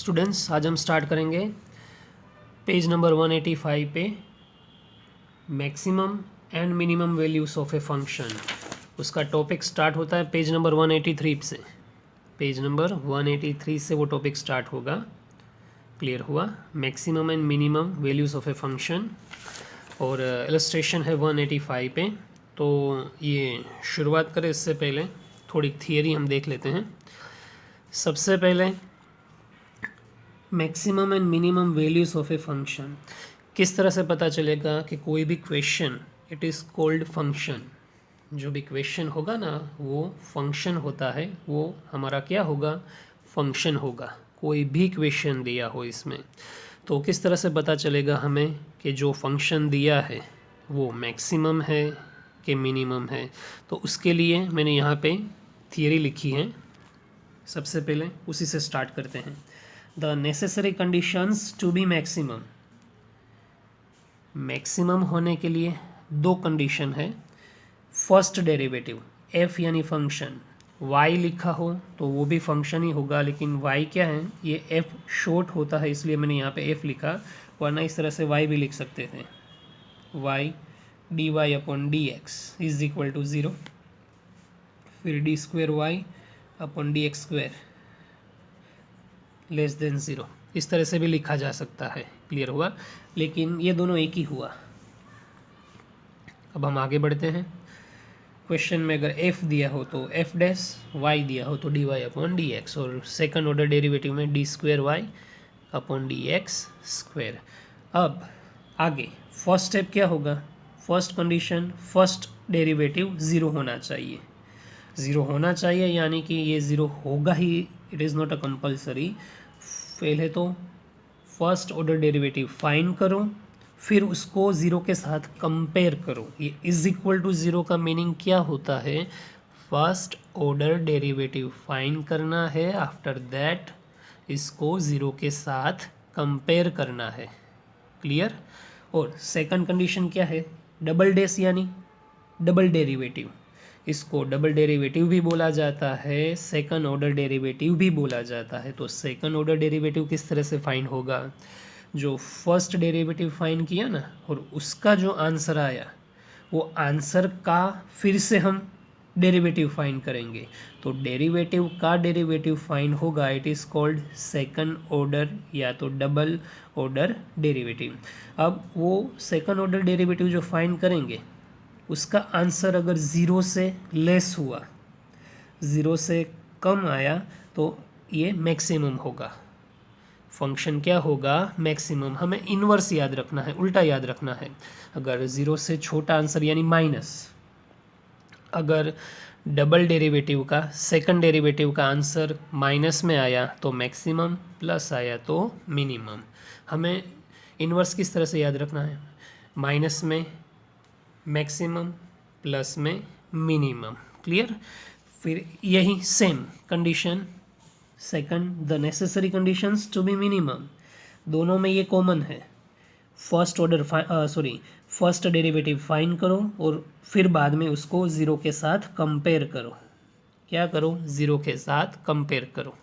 Students आज हम start करेंगे पेज नंबर 185 पे maximum and minimum values of a function. उसका टॉपिक स्टार्ट होता है पेज नंबर 183 से। पेज नंबर 183 से वो टॉपिक स्टार्ट होगा। क्लियर हुआ? Maximum and minimum values of a function और इलस्ट्रेशन है 185 पे। तो ये शुरुआत करें इससे पहले थोड़ी थियरी हम देख लेते हैं। सबसे पहले maximum and minimum values of a function किस तरह से पता चलेगा कि कोई भी question it is called function. जो भी क्वेश्चन होगा ना वो फंक्शन होता है, वो हमारा क्या होगा? फंक्शन होगा। कोई भी क्वेश्चन दिया हो इसमें तो किस तरह से पता चलेगा हमें कि जो फंक्शन दिया है वो मैक्सिमम है कि मिनिमम है? तो उसके लिए मैंने यहाँ पे थियरी लिखी है। सबसे पहले उसी से स्टार्ट करते हैं। The necessary conditions to be maximum. Maximum होने के लिए दो कंडीशन है। फर्स्ट डेरिवेटिव एफ यानी फंक्शन, वाई लिखा हो तो वो भी फंक्शन ही होगा, लेकिन वाई क्या है? ये एफ शॉर्ट होता है इसलिए मैंने यहाँ पे एफ लिखा, वरना इस तरह से वाई भी लिख सकते थे। Y D Y upon D X is equal to 0, फिर D square Y upon D X square less than 0, इस तरह से भी लिखा जा सकता है। क्लियर हुआ? लेकिन ये दोनों एक ही हुआ। अब हम आगे बढ़ते हैं। क्वेश्चन में अगर f दिया हो तो f डैश, y दिया हो तो D Y upon D X, और सेकंड ऑर्डर डेरिवेटिव में D square Y upon D X square. अब आगे फर्स्ट स्टेप क्या होगा? फर्स्ट कंडीशन फर्स्ट डेरिवेटिव 0 होना चाहिए। 0 होना चाहिए यानी कि ये 0 होगा ही, it is not a compulsory. पहले तो फर्स्ट ऑर्डर डेरिवेटिव फाइंड करो, फिर उसको 0 के साथ कंपेयर करो। ये इज इक्वल टू 0 का मीनिंग क्या होता है? फर्स्ट ऑर्डर डेरिवेटिव फाइंड करना है, आफ्टर दैट इसको 0 के साथ कंपेयर करना है। क्लियर? और सेकंड कंडीशन क्या है? डबल डैश यानी डबल डेरिवेटिव। इसको डबल डेरिवेटिव भी बोला जाता है, सेकंड ऑर्डर डेरिवेटिव भी बोला जाता है। तो सेकंड ऑर्डर डेरिवेटिव किस तरह से फाइंड होगा? जो फर्स्ट डेरिवेटिव फाइंड किया ना और उसका जो आंसर आया वो आंसर का फिर से हम डेरिवेटिव फाइंड करेंगे। तो डेरिवेटिव का डेरिवेटिव फाइंड होगा, it is called second order या तो डबल ऑर्डर डेरिवेटिव। अब वो सेकंड ऑर्डर डेरिवेटिव जो फाइंड करेंगे उसका आंसर अगर 0 से लेस हुआ, 0 से कम आया, तो ये मैक्सिमम होगा। फंक्शन क्या होगा? मैक्सिमम। हमें इन्वर्स याद रखना है, उल्टा याद रखना है। अगर 0 से छोटा आंसर यानी माइनस, अगर डबल डेरिवेटिव का सेकंड डेरिवेटिव का आंसर माइनस में आया तो मैक्सिमम, प्लस आया तो मिनिमम। हमें इन्वर्स किस तरह से याद रखना है? माइनस में मैक्सिमम, प्लस में मिनिमम। क्लियर? फिर यही same condition second, the necessary conditions to be minimum. दोनों में ये कॉमन है। First order first derivative find करो और फिर बाद में उसको 0 के साथ कंपेयर करो। क्या करो? 0 के साथ कंपेयर करो।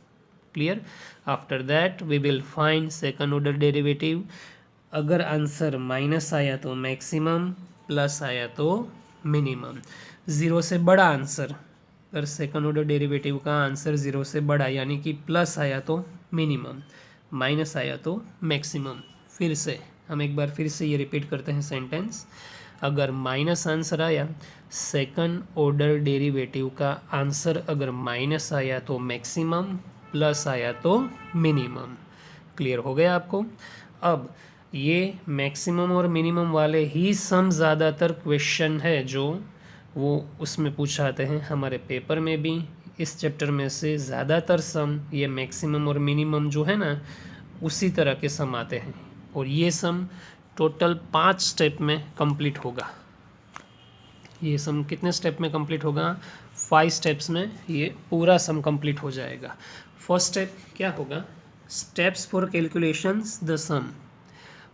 Clear? After that we will find second order derivative. अगर आंसर माइनस आया तो मैक्सिमम, प्लस आया तो मिनिमम। 0 से बड़ा आंसर, अगर सेकंड ऑर्डर डेरिवेटिव का आंसर 0 से बड़ा यानी कि प्लस आया तो मिनिमम, माइनस आया तो मैक्सिमम। फिर से हम एक बार फिर से ये रिपीट करते हैं सेंटेंस। अगर माइनस आंसर आया, सेकंड ऑर्डर डेरिवेटिव का आंसर अगर माइनस आया तो मैक्सिमम, प्लस आया तो मिनिमम। क्लियर हो गया आपको? अब ये मैक्सिमम और मिनिमम वाले ही सम ज़्यादातर क्वेश्चन है जो वो उसमें पूछाते हैं। हमारे पेपर में भी इस चैप्टर में से ज़्यादातर सम ये मैक्सिमम और मिनिमम जो है ना उसी तरह के सम आते हैं। और ये सम टोटल 5 स्टेप में कंप्लीट होगा। ये सम कितने स्टेप में कंप्लीट होगा? 5 स्टेप्स में ये पूरा सम कंप्लीट हो जाएगा। फर्स्ट स्टेप क्या होगा? Steps for calculations the sum.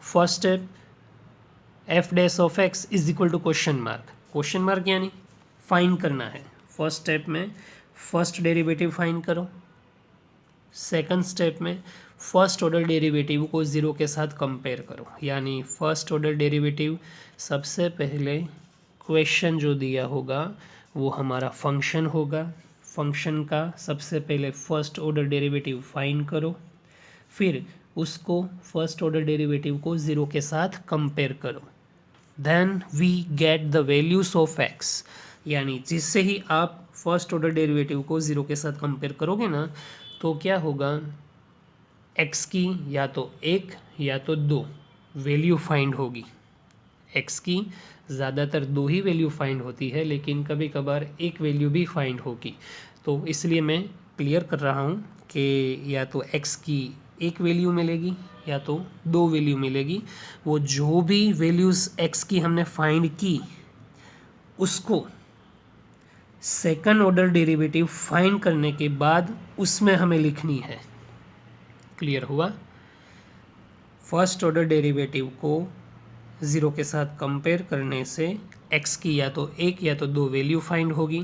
First step F dash of x is equal to question mark. Question mark यानी फाइंड करना है। फर्स्ट स्टेप में फर्स्ट डेरिवेटिव फाइंड करो, सेकंड स्टेप में फर्स्ट ऑर्डर डेरिवेटिव को zero के साथ कंपेयर करो। यानी फर्स्ट ऑर्डर डेरिवेटिव, सबसे पहले क्वेश्चन जो दिया होगा वो हमारा फंक्शन होगा। फंक्शन का सबसे पहले फर्स्ट ऑर्डर डेरिवेटिव फाइंड करो, फिर उसको फर्स्ट ऑर्डर डेरिवेटिव को ज़ीरो के साथ कंपेयर करो। Then we get the values of X. यानी जिससे ही आप फर्स्ट ऑर्डर डेरिवेटिव को ज़ीरो के साथ कंपेयर करोगे ना, तो क्या होगा, एक्स की या तो एक या तो दो वैल्यू फाइंड होगी। एक्स की ज़्यादातर दो ही वैल्यू फाइंड होती है, लेकिन कभी कभार एक वैल्यू भी फाइंड होगी। तो इसलिए मैं क्लियर कर रहा हूँ कि या तो एक्स की एक वैल्यू मिलेगी या तो दो वैल्यू मिलेगी। वो जो भी वैल्यूज़ एक्स की हमने फाइंड की उसको सेकंड ऑर्डर डेरिवेटिव फाइंड करने के बाद उसमें हमें लिखनी है। क्लियर हुआ? फर्स्ट ऑर्डर डेरिवेटिव को ज़ीरो के साथ कंपेयर करने से एक्स की या तो एक या तो दो वैल्यू फाइंड होगी।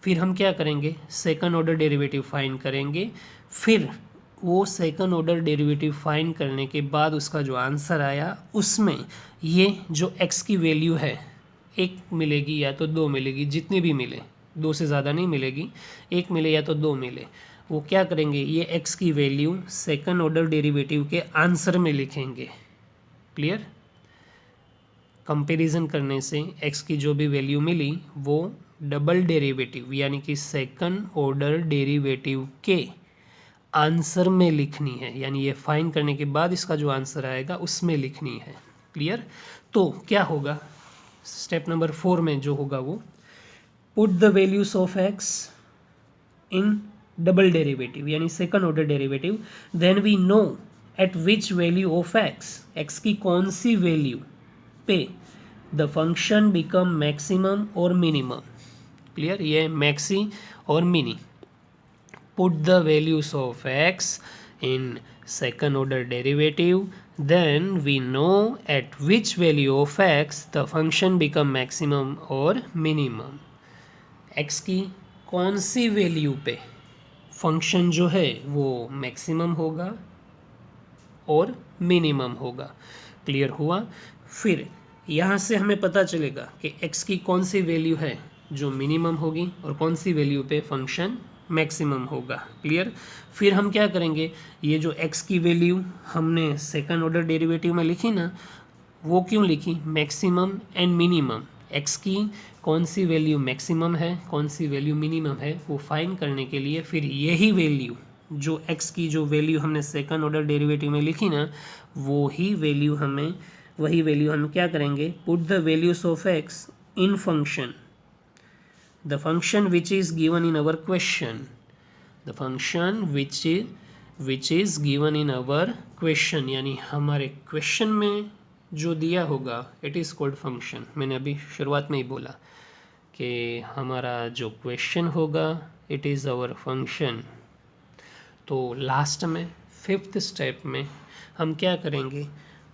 फिर हम क्या करेंगे, सेकंड ऑर्डर डेरिवेटिव फाइंड करेंगे। फिर वो सेकंड ऑर्डर डेरिवेटिव फाइंड करने के बाद उसका जो आंसर आया उसमें ये जो एक्स की वैल्यू है एक मिलेगी या तो दो मिलेगी, जितनी भी मिले, दो से ज़्यादा नहीं मिलेगी, एक मिले या तो दो मिले, वो क्या करेंगे, ये एक्स की वैल्यू सेकंड ऑर्डर डेरिवेटिव के आंसर में लिखेंगे। क्लियर? कंपैरिजन करने से एक्स की जो भी वैल्यू मिली वो डबल डेरिवेटिव यानी कि सेकंड ऑर्डर डेरिवेटिव के आंसर में लिखनी है। यानी ये फाइंड करने के बाद इसका जो आंसर आएगा उसमें लिखनी है। क्लियर? तो क्या होगा, स्टेप नंबर 4 में जो होगा वो put the values of x in double derivative यानी second order derivative. Then we know at which value of x की कौन सी वैल्यू पे द फंक्शन बिकम मैक्सिमम और मिनिमम। क्लियर? ये मैक्सी और mini. Put the values of x in second order derivative, then we know at which value of x the function become maximum और minimum। x की कौन सी value पे function जो है वो मैक्सिमम होगा और मिनिमम होगा। क्लियर हुआ? फिर यहाँ से हमें पता चलेगा कि x की कौन सी वैल्यू है जो मिनिमम होगी और कौन सी वैल्यू पे फंक्शन मैक्सिमम होगा। क्लियर? फिर हम क्या करेंगे, ये जो x की वैल्यू हमने सेकंड ऑर्डर डेरिवेटिव में लिखी ना, वो क्यों लिखी, मैक्सिमम एंड मिनिमम। x की कौन सी वैल्यू मैक्सिमम है, कौन सी वैल्यू मिनिमम है, वो फाइंड करने के लिए फिर यही वैल्यू जो x की जो वैल्यू हमने सेकंड ऑर्डर डेरिवेटिव में लिखी ना, वही वैल्यू हम क्या करेंगे, put the values of x in function, the function which is given in our question, the function which is given in our question, यानी हमारे क्वेश्चन में जो दिया होगा इट इज़ कॉल्ड फंक्शन। मैंने अभी शुरुआत में ही बोला कि हमारा जो क्वेश्चन होगा इट इज़ आवर फंक्शन। तो लास्ट में 5th स्टेप में हम क्या करेंगे,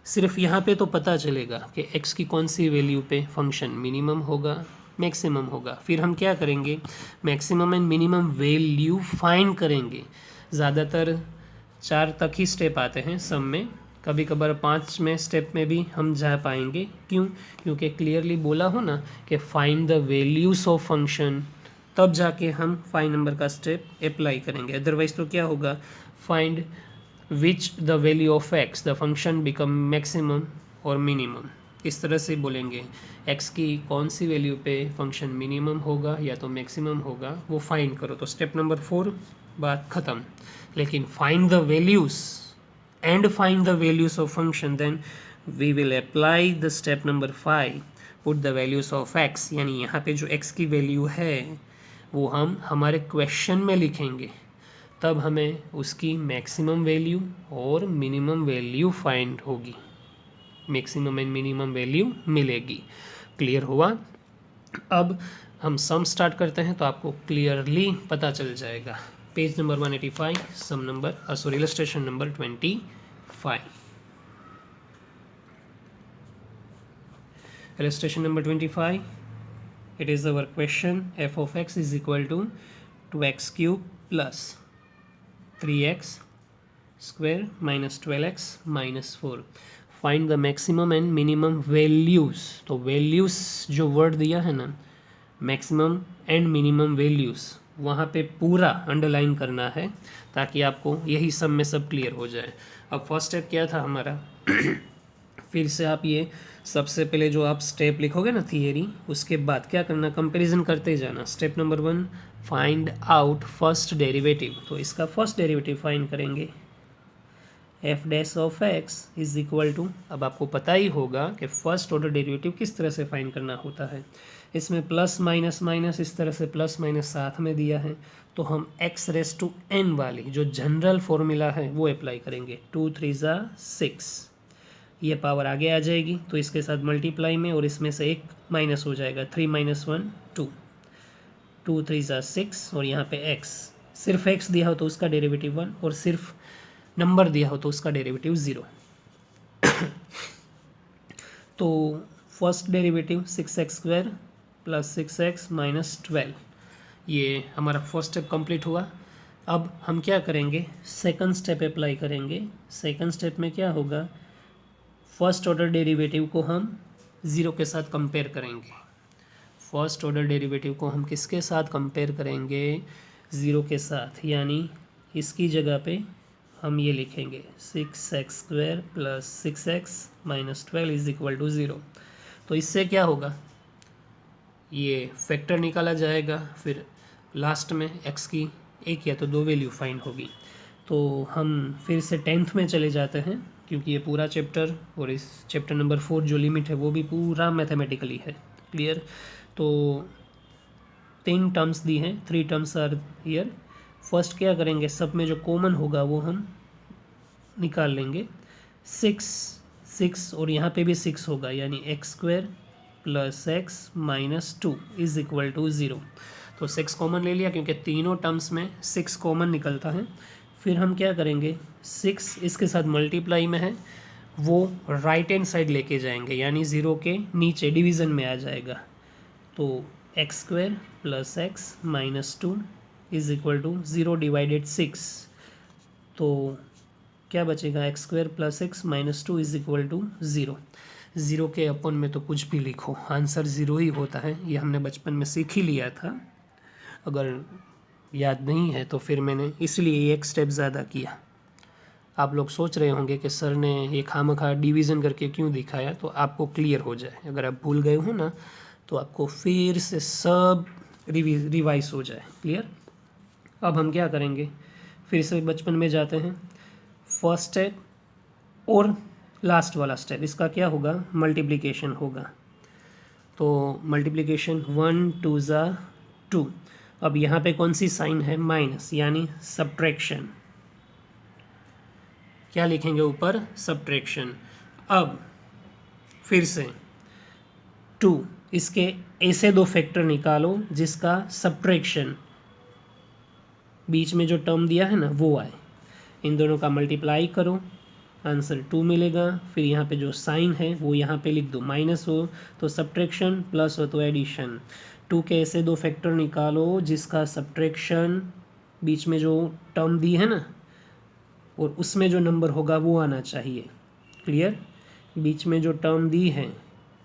सिर्फ यहाँ पे तो पता चलेगा कि x की कौन सी वैल्यू पे फंक्शन मिनिमम होगा मैक्सिमम होगा। फिर हम क्या करेंगे, maximum and minimum value find करेंगे। ज़्यादातर 4 तक ही स्टेप आते हैं सब में, कभी कभार 5वें स्टेप में भी हम जा पाएंगे। क्यों? क्योंकि क्लियरली बोला हो ना कि find the values of function, तब जाके हम 5 नंबर का स्टेप अप्लाई करेंगे। अदरवाइज तो क्या होगा, find which the value of x the function become maximum और मिनिमम। इस तरह से बोलेंगे, x की कौन सी वैल्यू पे फंक्शन मिनिमम होगा या तो मैक्सिमम होगा, वो फाइंड करो। तो स्टेप नंबर 4 बात ख़त्म। लेकिन find the values and find the values of function, then we will apply the step number 5, put the values of x। यानी यहाँ पे जो x की वैल्यू है वो हम हमारे क्वेश्चन में लिखेंगे, तब हमें उसकी मैक्सिमम वैल्यू और मिनिमम वैल्यू फाइंड होगी, मैक्सिमम एंड मिनिमम वैल्यू मिलेगी। क्लियर हुआ? अब हम सम स्टार्ट करते हैं तो आपको क्लियरली पता चल जाएगा। Page number 185, some number illustration number 25। Illustration number 25, it is our question f of x is equal to 2x cube plus 3x square minus 12x minus 4। Find the maximum and minimum values. तो values जो word दिया है ना, maximum and minimum values, वहाँ पे पूरा underline करना है ताकि आपको यही सब में सब क्लियर हो जाए। अब फर्स्ट स्टेप क्या था हमारा फिर से आप ये सबसे पहले जो आप स्टेप लिखोगे ना थियरी, उसके बाद क्या करना, कंपैरिजन करते जाना। Step number 1, find out first derivative. तो इसका फर्स्ट डेरिवेटिव फाइंड करेंगे, F dash of x is equal to, अब आपको पता ही होगा कि फर्स्ट ऑर्डर डेरिवेटिव किस तरह से फाइंड करना होता है। इसमें प्लस माइनस माइनस, इस तरह से प्लस माइनस साथ में दिया है, तो हम एक्स रेस टू एन वाली जो जनरल फॉर्मूला है वो अप्लाई करेंगे। 2 3 ज़ा 6, ये पावर आगे आ जाएगी तो इसके साथ मल्टीप्लाई में, और इसमें से एक माइनस हो जाएगा, 3 - 1 2, 2 3 ज़ा 6, और यहाँ पे x, सिर्फ x दिया हो तो उसका डेरिवेटिव 1, और सिर्फ नंबर दिया हो तो उसका डेरिवेटिव 0। तो first derivative 6x² plus 6x minus 12, ये हमारा फर्स्ट स्टेप कंप्लीट हुआ। अब हम क्या करेंगे, सेकंड स्टेप अप्लाई करेंगे। सेकंड स्टेप में क्या होगा, फर्स्ट ऑर्डर डेरिवेटिव को हम 0 के साथ कंपेयर करेंगे। फर्स्ट ऑर्डर डेरिवेटिव को हम किसके साथ कंपेयर करेंगे, 0 के साथ, यानी इसकी जगह पे हम ये लिखेंगे 6x² plus 6x minus 12 is equal to 0। तो इससे क्या होगा, ये फैक्टर निकाला जाएगा, फिर लास्ट में x की एक या तो दो वैल्यू फाइंड होगी। तो हम फिर से 10th में चले जाते हैं, क्योंकि ये पूरा चैप्टर और इस चैप्टर नंबर 4 जो लिमिट है वो भी पूरा मैथमेटिकली है। क्लियर। तो 3 टर्म्स दी हैं, 3 टर्म्स आर हियर। फर्स्ट क्या करेंगे, सब में जो कॉमन होगा वो हम निकाल लेंगे। 6 और यहाँ पे भी 6 होगा, यानी x² plus x minus 2 is equal to 0। तो 6 कॉमन ले लिया क्योंकि तीनों टर्म्स में 6 कॉमन निकलता है। फिर हम क्या करेंगे, 6 इसके साथ मल्टीप्लाई में है, वो राइट हैंड साइड लेके जाएंगे, यानी 0 के नीचे डिवीज़न में आ जाएगा। तो x² plus x minus 2 is equal to 0 divided 6। तो क्या बचेगा, x² plus x minus 2 is equal to 0। 0 के अपन में तो कुछ भी लिखो, आंसर 0 ही होता है, ये हमने बचपन में सीख ही लिया था। अगर याद नहीं है तो फिर मैंने इसलिए एक स्टेप ज़्यादा किया। आप लोग सोच रहे होंगे कि सर ने ये खामखा डिवीज़न करके क्यों दिखाया, तो आपको क्लियर हो जाए। अगर आप भूल गए हो ना तो आपको फिर से सब रिवाइज हो जाए। क्लियर। अब हम क्या करेंगे, फिर से बचपन में जाते हैं। फर्स्ट स्टेप और लास्ट वाला स्टेप, इसका क्या होगा, मल्टीप्लिकेशन होगा। तो मल्टीप्लिकेशन 1 2 ज़ा 2। अब यहाँ पे कौन सी साइन है, माइनस, यानी सब्ट्रैक्शन। क्या लिखेंगे ऊपर, सब्ट्रैक्शन। अब फिर से 2, इसके ऐसे दो फैक्टर निकालो जिसका सब्ट्रैक्शन बीच में जो टर्म दिया है ना वो आए, इन दोनों का मल्टीप्लाई करो, आंसर 2 मिलेगा। फिर यहाँ पे जो साइन है वो यहाँ पे लिख दो, माइनस हो तो सब्ट्रैक्शन, प्लस हो तो एडिशन। 2 के ऐसे दो फैक्टर निकालो जिसका सब्ट्रैक्शन बीच में जो टर्म दी है ना और उसमें जो नंबर होगा वो आना चाहिए। क्लियर। बीच में जो टर्म दी है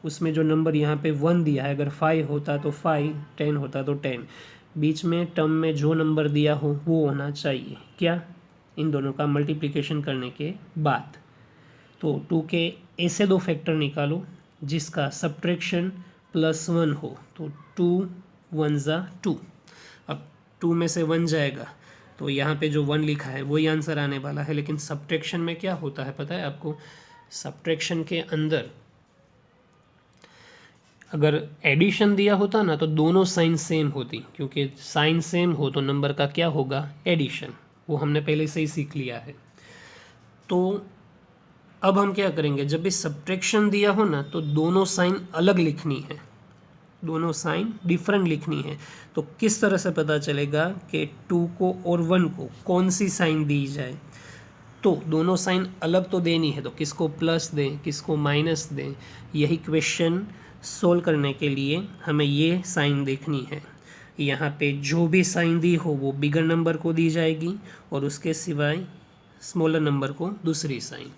उसमें जो नंबर यहाँ पे 1 दिया है, अगर 5 होता तो 5, 10 होता तो 10, बीच में टर्म में जो नंबर दिया हो वो होना चाहिए। क्या, इन दोनों का मल्टीप्लिकेशन करने के बाद। तो 2 के ऐसे दो फैक्टर निकालो जिसका सब्ट्रैक्शन +1 हो, तो 2 1 ज़ा 2। अब 2 में से 1 जाएगा तो यहाँ पे जो 1 लिखा है वही आंसर आने वाला है। लेकिन सब्ट्रैक्शन में क्या होता है पता है आपको, सब्ट्रैक्शन के अंदर अगर एडिशन दिया होता ना तो दोनों साइन सेम होती, क्योंकि साइन सेम हो तो नंबर का क्या होगा, एडिशन। वो हमने पहले से ही सीख लिया है। तो अब हम क्या करेंगे, जब भी सब्ट्रैक्शन दिया हो ना तो दोनों साइन अलग लिखनी है, दोनों साइन डिफरेंट लिखनी है। तो किस तरह से पता चलेगा कि 2 को और 1 को कौन सी साइन दी जाए, तो दोनों साइन अलग तो देनी है, तो किसको प्लस दें किसको माइनस दें, यही क्वेश्चन सोल्व करने के लिए हमें ये साइन देखनी है। यहाँ पे जो भी साइन दी हो वो बिगर नंबर को दी जाएगी और उसके सिवाय स्मॉलर नंबर को दूसरी साइन।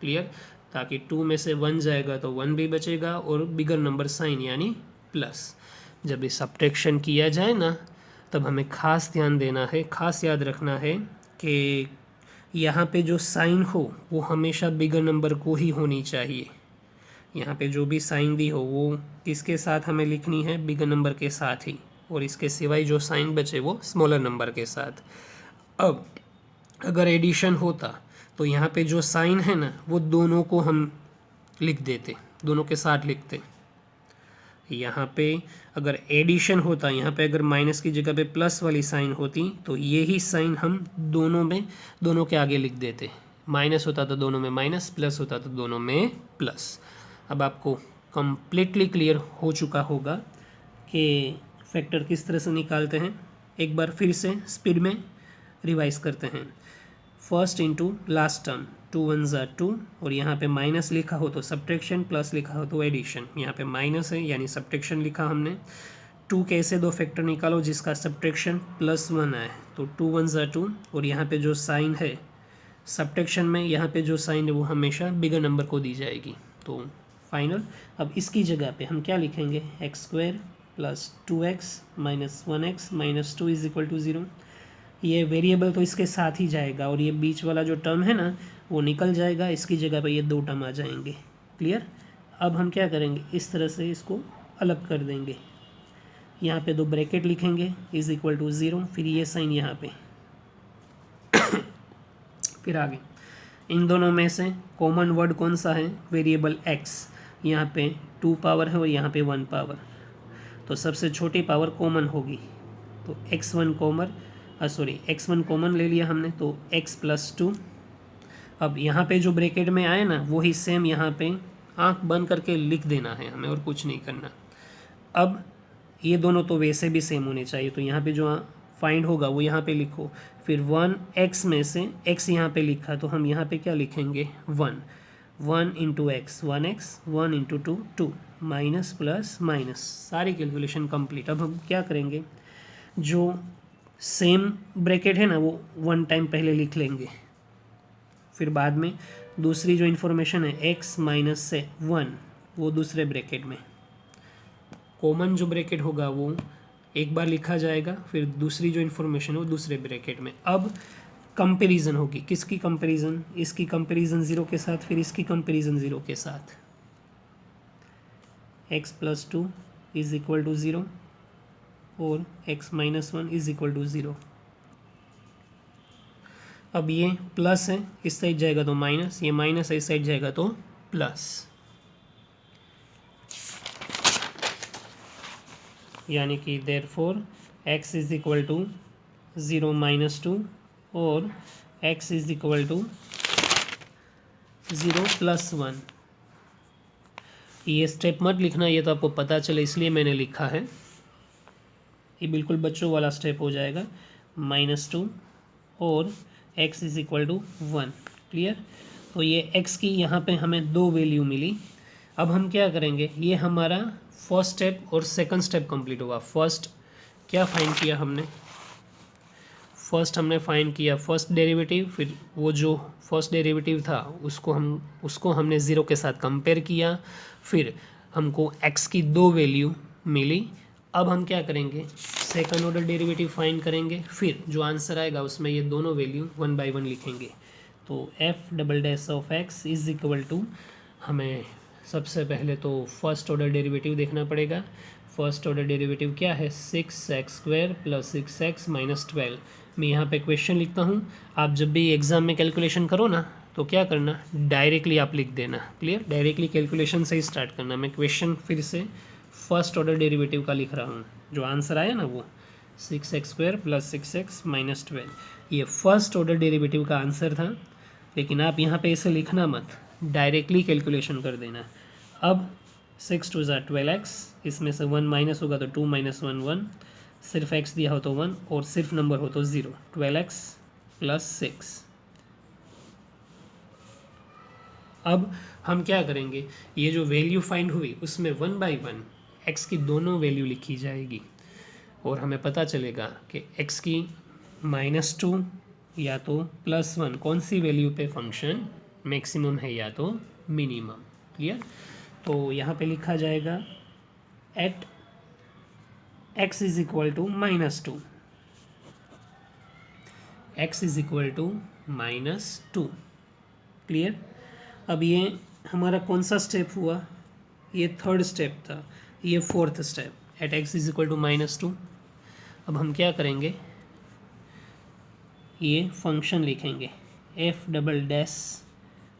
क्लियर? ताकि 2 में से 1 जाएगा तो 1 भी बचेगा और बिगर नंबर साइन यानी प्लस। जब ये सब्ट्रैक्शन किया जाए ना तब हमें खास ध्यान देना है, खास याद रखना है कि यहाँ पे जो साइन हो वो हमेशा बिगर नंबर को ही होनी चाहिए। यहाँ पे जो भी साइन दी हो वो किसके साथ हमें लिखनी है? बिगर नंबर के साथ ही, और इसके सिवाय जो साइन बचे वो स्मॉलर नंबर के साथ। अब अगर एडिशन होता तो यहाँ पे जो साइन है ना वो दोनों को हम लिख देते, दोनों के साथ लिखते। यहाँ पे अगर एडिशन होता, यहाँ पे अगर माइनस की जगह पे प्लस वाली साइन होती तो ये ही साइन हम दोनों के आगे लिख देते। माइनस होता तो दोनों में माइनस, प्लस होता तो दोनों में प्लस। अब आपको कम्प्लीटली क्लियर हो चुका होगा कि फैक्टर किस तरह से निकालते हैं। एक बार फिर से स्पीड में रिवाइज करते हैं। फर्स्ट इंटू लास्ट टर्म, 2 1 2, और यहाँ पे माइनस लिखा हो तो सब्ट्रैक्शन, प्लस लिखा हो तो एडिशन। यहाँ पे माइनस है यानी सब्ट्रैक्शन लिखा हमने। 2 के ऐसे दो फैक्टर निकालो जिसका सब्ट्रैक्शन +1 आए, तो 2 1 2, और यहाँ पे जो साइन है सब्ट्रैक्शन में, यहाँ पे जो साइन है वो हमेशा बिगर नंबर को दी जाएगी। तो फाइनल, अब इसकी जगह पे हम क्या लिखेंगे? x² + 2x - 1x - 2 = 0। ये वेरिएबल तो इसके साथ ही जाएगा और ये बीच वाला जो टर्म है ना वो निकल जाएगा, इसकी जगह पे ये 2 टर्म आ जाएंगे। क्लियर? अब हम क्या करेंगे? इस तरह से इसको अलग कर देंगे। यहाँ पे 2 ब्रैकेट लिखेंगे = 0, फिर ये साइन यहाँ पे फिर आगे इन दोनों में से कॉमन वर्ड कौन सा है? Variable x। यहाँ पे 2 पावर है और यहाँ पे 1 पावर, तो सबसे छोटी पावर कॉमन होगी, तो x1 कॉमन ले लिया हमने, तो x + 2। अब यहाँ पे जो ब्रैकेट में आए ना वही सेम यहाँ पे आंख बंद करके लिख देना है हमें, और कुछ नहीं करना। अब ये दोनों तो वैसे भी सेम होने चाहिए, तो यहाँ पे जो फाइंड होगा वो यहाँ पे लिखो। फिर 1x में से x यहाँ पे लिखा तो हम यहाँ पे क्या लिखेंगे? 1 × x 1x, 1 × 2 2, minus plus minus, सारी कैलकुलेशन कंप्लीट। अब हम क्या करेंगे? जो सेम ब्रैकेट है ना वो 1 टाइम पहले लिख लेंगे, फिर बाद में दूसरी जो इन्फॉर्मेशन है x - 1 वो दूसरे ब्रैकेट में, कॉमन जो ब्रैकेट होगा वो एक बार लिखा जाएगा, फिर दूसरी जो इन्फॉर्मेशन है वो दूसरे ब्रैकेट में। अब कंपैरिजन होगी, किसकी कंपैरिजन? इसकी कंपैरिजन 0 के साथ, फिर इसकी कंपैरिजन 0 के साथ। x + 2 = 0 और x - 1 = 0। अब ये प्लस है, इस साइड जाएगा तो माइनस, ये माइनस है, इस साइड जाएगा तो प्लस, यानी कि देयरफॉर x = 0 - 2 और x = 0 + 1। ये स्टेप मत लिखना, ये तो आपको पता चले इसलिए मैंने लिखा है। ये बिल्कुल बच्चों वाला स्टेप हो जाएगा, -2 और x = 1। क्लियर? तो ये x की यहाँ पे हमें 2 वैल्यू मिली। अब हम क्या करेंगे? ये हमारा फर्स्ट स्टेप और सेकंड स्टेप कंप्लीट होगा। फर्स्ट क्या फाइंड किया हमने? हमने फाइंड किया फर्स्ट डेरिवेटिव, फिर वो जो फर्स्ट डेरिवेटिव था उसको हमने 0 के साथ कंपेयर किया, फिर हमको x की 2 वैल्यू मिली। अब हम क्या करेंगे? सेकंड ऑर्डर डेरिवेटिव फाइंड करेंगे, फिर जो आंसर आएगा उसमें ये दोनों वैल्यू 1 बाय 1 लिखेंगे। तो f'(x) = हमें सबसे पहले तो फर्स्ट ऑर्डर डेरिवेटिव देखना पड़ेगा। फर्स्ट ऑर्डर डेरिवेटिव क्या है? 6x² + 6x - 12। मैं यहाँ पे क्वेश्चन लिखता हूँ, आप जब भी एग्ज़ाम में कैलकुलेशन करो ना तो क्या करना? डायरेक्टली आप लिख देना। क्लियर? डायरेक्टली कैलकुलेशन से ही स्टार्ट करना। मैं क्वेश्चन फिर से फर्स्ट ऑर्डर डेरिवेटिव का लिख रहा हूँ, जो आंसर आया ना वो 6x² + 6x - 12। ये फर्स्ट ऑर्डर डेरिवेटिव का आंसर था, लेकिन आप यहाँ पे इसे लिखना मत, डायरेक्टली कैलकुलेशन कर देना। अब 6 2 = 12x, इसमें से 1 माइनस होगा तो 2 - 1 1, सिर्फ x दिया हो तो 1 और सिर्फ नंबर हो तो 0। 12x + 6। अब हम क्या करेंगे? ये जो वैल्यू फाइंड हुई उसमें 1 बाय 1 x की दोनों वैल्यू लिखी जाएगी, और हमें पता चलेगा कि x की -2 या तो +1, कौन सी वैल्यू पे फंक्शन मैक्सिमम है या तो मिनिमम। क्लियर। तो यहाँ पे लिखा जाएगा at x is equal to -2, x is equal to -2। Clear. अब ये हमारा कौन सा स्टेप हुआ, ये थर्ड स्टेप था, ये fourth step at x is equal to -2। अब हम क्या करेंगे, ये फंक्शन लिखेंगे f double dash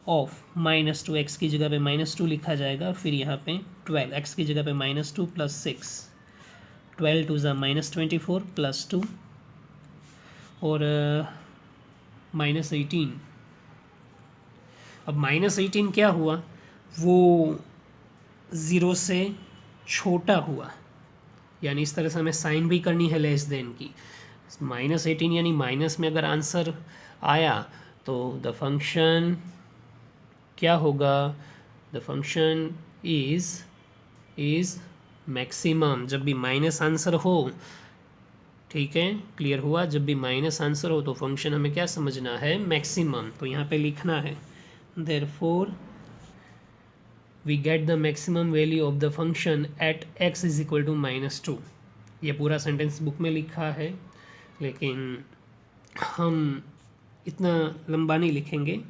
of -2, x की जगह पे -2 लिखा जाएगा और फिर यहाँ पे 12, x की जगह पे -2 + 6, 12 2 ज़ा -24 + 2 और -18। अब -18 क्या हुआ, वो 0 से छोटा हुआ, यानी इस तरह से हमें साइन भी करनी है लेस देन की। -18 यानी माइनस में अगर आंसर आया तो द फंक्शन क्या होगा, द फंक्शन इज मैक्सिमम। जब भी माइनस आंसर हो, ठीक है, क्लियर हुआ, जब भी माइनस आंसर हो तो फंक्शन हमें क्या समझना है, मैक्सिमम। तो यहाँ पे लिखना है therefore we get the maximum value of the function at x is equal to -2। ये पूरा सेंटेंस बुक में लिखा है, लेकिन हम इतना लंबा नहीं लिखेंगे।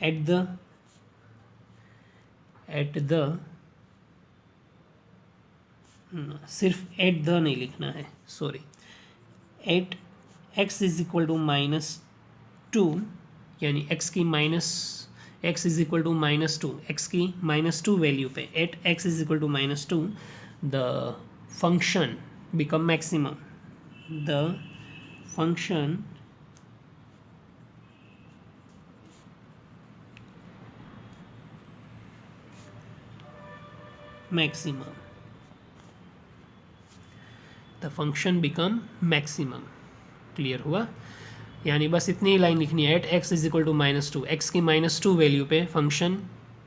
एट द सिर्फ एट द नहीं लिखना है, sorry, at x is equal to -2, यानी x is equal to -2, x की -2 वैल्यू पे at x is equal to -2 the function become maximum, the function maximum, the function become maximum. Clear हुआ। यानी बस इतनी ही लाइन लिखनी है, at x is equal to -2, x की -2 वैल्यू पे फंक्शन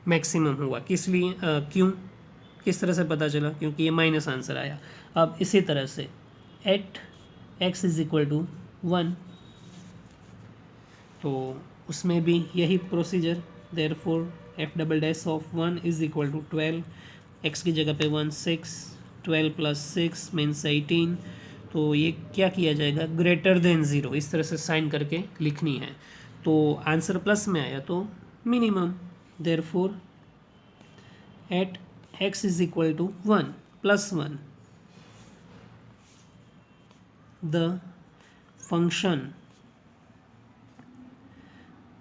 मैक्सिमम हुआ। किस लिए, क्यों, किस तरह से पता चला, क्योंकि ये माइनस आंसर आया। अब इसी तरह से at x is equal to 1, तो उसमें भी यही procedure, therefore f double dash of 1 is equal to 12, x की जगह पे 1 6, 12 + 6 मीन्स 18। तो ये क्या किया जाएगा, ग्रेटर देन 0 इस तरह से साइन करके लिखनी है। तो आंसर प्लस में आया तो minimum, therefore at x is equal to 1 + 1 the function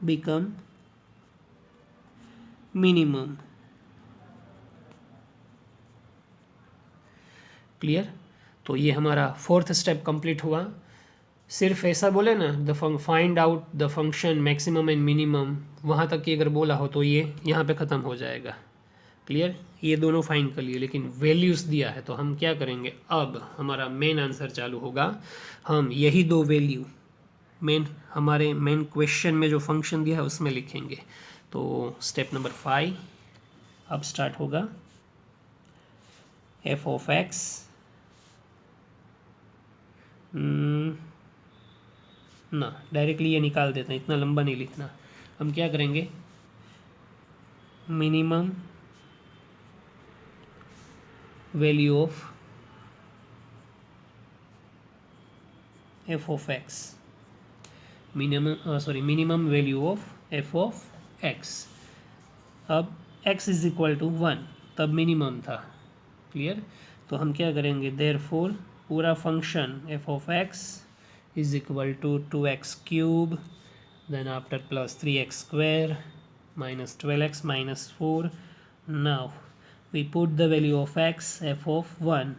become minimum. Clear. तो ये हमारा फोर्थ स्टेप कंप्लीट हुआ। सिर्फ ऐसा बोले ना, the find out the function maximum and minimum, वहाँ तक की अगर बोला हो तो ये यहाँ पे ख़त्म हो जाएगा। क्लियर। ये दोनों फाइंड कर लिए, लेकिन वैल्यूज़ दिया है तो हम क्या करेंगे, अब हमारा मेन आंसर चालू होगा। हम यही दो वैल्यू हमारे मेन क्वेश्चन में जो फंक्शन दिया है उसमें लिखेंगे। तो स्टेप नंबर 5 अब स्टार्ट होगा। एफ ऑफ एक्स, ना डायरेक्टली ये निकाल देते हैं, इतना लंबा नहीं लिखना। हम क्या करेंगे, minimum value of F of x, minimum value of F of x. अब x इज इक्वल टू 1, तब मिनिमम था। क्लियर। तो हम क्या करेंगे, देयरफॉर पूरा function f of x is equal to 2x³ then after plus 3x² minus 12x minus 4. Now we put the value of x, f of 1.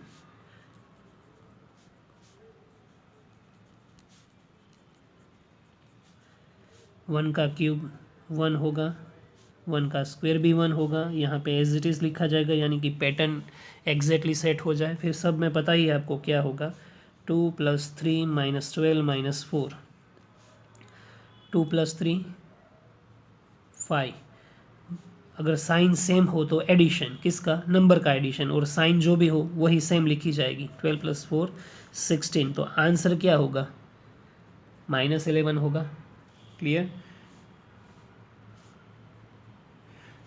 One का cube 1 होगा, 1 का स्क्वायर भी 1 होगा। यहाँ पे एज इट इज़ लिखा जाएगा, यानी कि पैटर्न एग्जैक्टली सेट हो जाए। फिर सब में पता ही है आपको क्या होगा, 2 + 3 - 12 - 4, 2 + 3 5। अगर साइन सेम हो तो एडिशन, किसका, नंबर का एडिशन, और साइन जो भी हो वही सेम लिखी जाएगी। 12 + 4 16, तो आंसर क्या होगा, -11 होगा। क्लियर,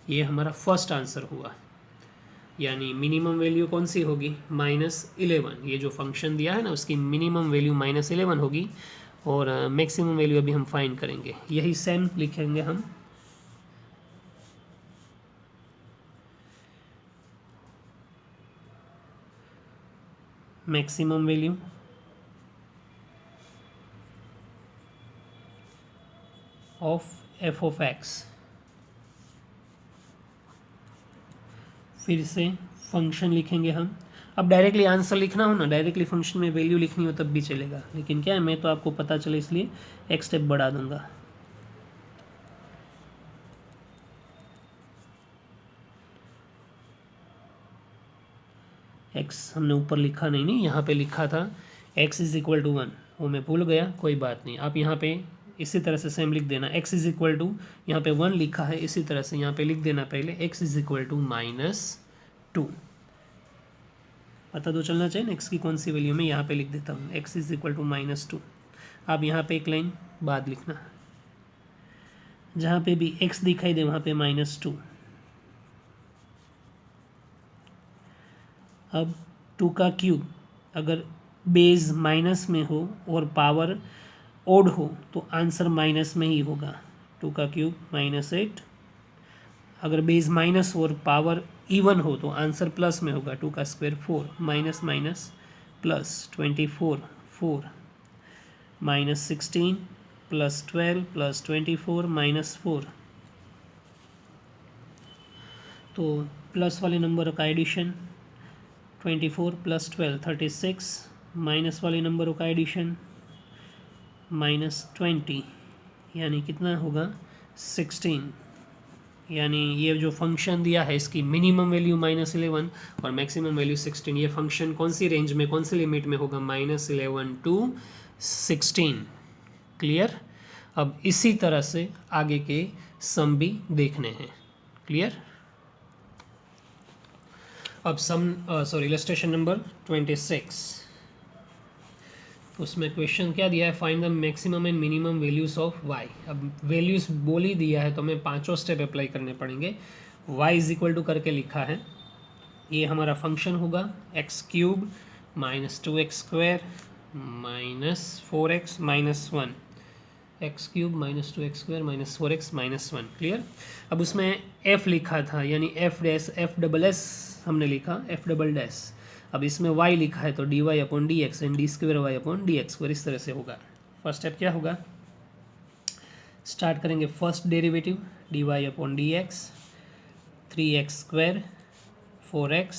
ये हमारा फर्स्ट आंसर हुआ। यानी मिनिमम वैल्यू कौन सी होगी, -11। ये जो फंक्शन दिया है ना उसकी मिनिमम वैल्यू -11 होगी और मैक्सिमम वैल्यू अभी हम फाइंड करेंगे। यही सेम लिखेंगे हम। Maximum value of f of x, फिर से फंक्शन लिखेंगे हम। अब डायरेक्टली आंसर लिखना हो ना, डायरेक्टली फंक्शन में वैल्यू लिखनी हो तब भी चलेगा, लेकिन क्या है मैं तो आपको पता चले इसलिए एक स्टेप बढ़ा दूंगा। x हमने ऊपर लिखा नहीं, यहाँ पे लिखा था x इज इक्वल टू 1, वो मैं भूल गया, कोई बात नहीं। आप यहाँ पे इसी तरह से सेम लिख देना, x इज इक्वल टू, यहाँ पे 1 लिखा है, इसी तरह से यहाँ पे लिख देना पहले x इज इक्वल टू -2। पता तो चलना चाहिए ना x की कौन सी वैल्यू, मैं यहाँ पे लिख देता हूँ x इज इक्वल टू -2। आप यहाँ पे एक लाइन बाद लिखना, जहाँ पे भी x दिखाई दे वहाँ पे -2। अब 2 का क्यूब अगर बेस माइनस में हो और पावर ओड हो तो आंसर माइनस में ही होगा। 2 का क्यूब -8, अगर बेस माइनस और पावर इवन हो तो आंसर प्लस में होगा। 2 का square 4, minus minus plus, 24 4, -16 plus 12 plus 24 -4। तो प्लस वाले नंबर का एडिशन 24 प्लस 12 36, माइनस वाले नंबरों का एडिशन -20, यानी कितना होगा 16। यानी ये जो फंक्शन दिया है इसकी मिनिमम वैल्यू -11 और मैक्सिमम वैल्यू 16। ये फंक्शन कौन सी रेंज में, कौन सी लिमिट में होगा, -11 टू 16। क्लियर। अब इसी तरह से आगे के सम भी देखने हैं। क्लियर। अब सम इलस्ट्रेशन नंबर 26, उसमें क्वेश्चन क्या दिया है, find the maximum and minimum values of y। अब वैल्यूज बोल ही दिया है तो हमें पांचों स्टेप अप्लाई करने पड़ेंगे। y इज इक्वल टू करके लिखा है, ये हमारा फंक्शन होगा x³ -2x² -4x -1, x³ -2x² -4x -1। Clear. अब उसमें f लिखा था यानी f' हमने लिखा f'। अब इसमें y लिखा है तो dy/dx एंड d²y/dx, इस तरह से होगा। फर्स्ट स्टेप क्या होगा, स्टार्ट करेंगे first derivative dy/dx, 3x² 4x,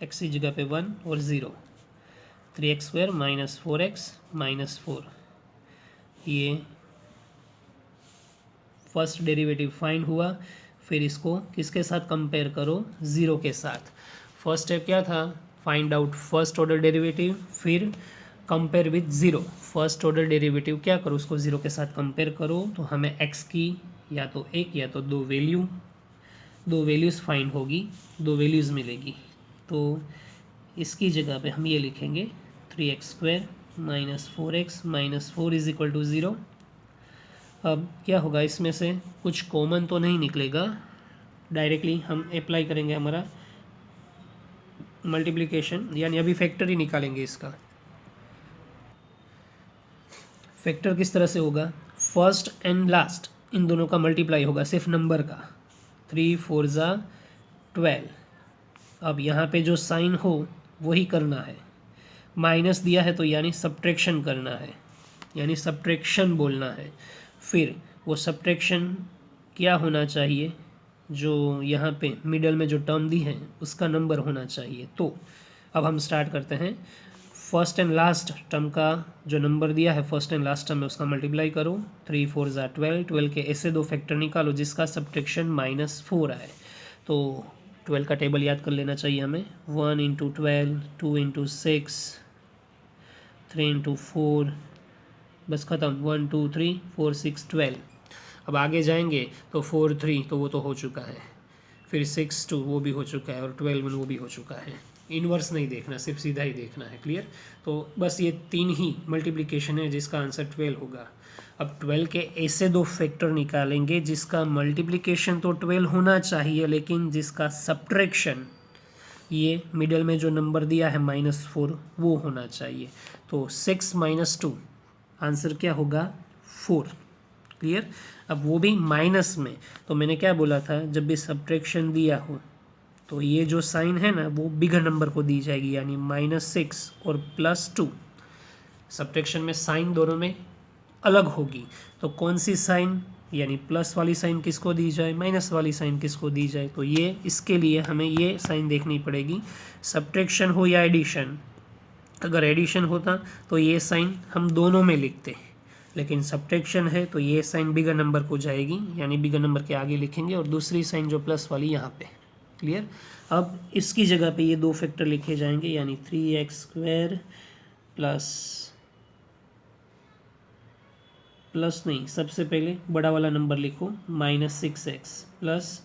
x की जगह पे 1 और 0, 3x² -4x -4। ये फर्स्ट डेरिवेटिव फाइंड हुआ। फिर इसको किसके साथ कंपेयर करो, 0 के साथ। फर्स्ट स्टेप क्या था, find out first order derivative, फिर compare with 0। First order derivative क्या करो, उसको 0 के साथ कंपेयर करो तो हमें x की या तो एक या तो दो वैल्यूज़ फाइंड होगी, दो वैल्यूज़ मिलेगी। तो इसकी जगह पे हम ये लिखेंगे 3x² -4x -4 is equal to 0। अब क्या होगा, इसमें से कुछ कॉमन तो नहीं निकलेगा, डायरेक्टली हम अप्लाई करेंगे हमारा मल्टीप्लिकेशन, यानी अभी फैक्टर ही निकालेंगे। इसका फैक्टर किस तरह से होगा, फर्स्ट एंड लास्ट इन दोनों का मल्टीप्लाई होगा, सिर्फ नंबर का। 3 4 ज़ा 12। अब यहाँ पे जो साइन हो वही करना है, माइनस दिया है तो यानी सब्ट्रैक्शन करना है, यानी सब्ट्रैक्शन बोलना है। फिर वो सब्ट्रैक्शन क्या होना चाहिए, जो यहाँ पे मिडल में जो टर्म दी है उसका नंबर होना चाहिए। तो अब हम स्टार्ट करते हैं, फर्स्ट एंड लास्ट टर्म का जो नंबर दिया है फर्स्ट एंड लास्ट टर्म में उसका मल्टीप्लाई करो। 3 4 ज़ा 12, 12 के ऐसे दो फैक्टर निकालो जिसका सब्ट्रैक्शन -4 आए। तो 12 का टेबल याद कर लेना चाहिए हमें, 1 × 12, 2 × 6, 3 × 4, बस ख़त्म, 1 2 3 4 6 12। अब आगे जाएंगे तो 4 3 तो वो तो हो चुका है, फिर 6 2 वो भी हो चुका है और 12 1 वो भी हो चुका है। इन्वर्स नहीं देखना, सिर्फ सीधा ही देखना है। क्लियर? तो बस ये 3 ही मल्टीप्लिकेशन है जिसका आंसर 12 होगा। अब 12 के ऐसे 2 फैक्टर निकालेंगे जिसका मल्टीप्लिकेशन तो 12 होना चाहिए, लेकिन जिसका सब्ट्रैक्शन, ये मिडल में जो नंबर दिया है -4, वो होना चाहिए। तो 6 - 2 आंसर क्या होगा? 4। क्लियर? अब वो भी माइनस में, तो मैंने क्या बोला था, जब भी सब्ट्रैक्शन दिया हो तो ये जो साइन है ना वो बिगर नंबर को दी जाएगी, यानी -6 और +2। सब्ट्रैक्शन में साइन दोनों में अलग होगी, तो कौन सी साइन, यानी प्लस वाली साइन किसको दी जाए, माइनस वाली साइन किसको दी जाए, तो ये इसके लिए हमें ये साइन देखनी पड़ेगी। सब्ट्रैक्शन हो या एडिशन, अगर एडिशन होता तो ये साइन हम दोनों में लिखते, लेकिन सब्ट्रैक्शन है तो ये साइन बिगर नंबर को जाएगी, यानी बिगर नंबर के आगे लिखेंगे, और दूसरी साइन जो प्लस वाली यहाँ पे। क्लियर? अब इसकी जगह पे ये 2 फैक्टर लिखे जाएंगे, यानी 3x² प्लस नहीं, सबसे पहले बड़ा वाला नंबर लिखो, -6x प्लस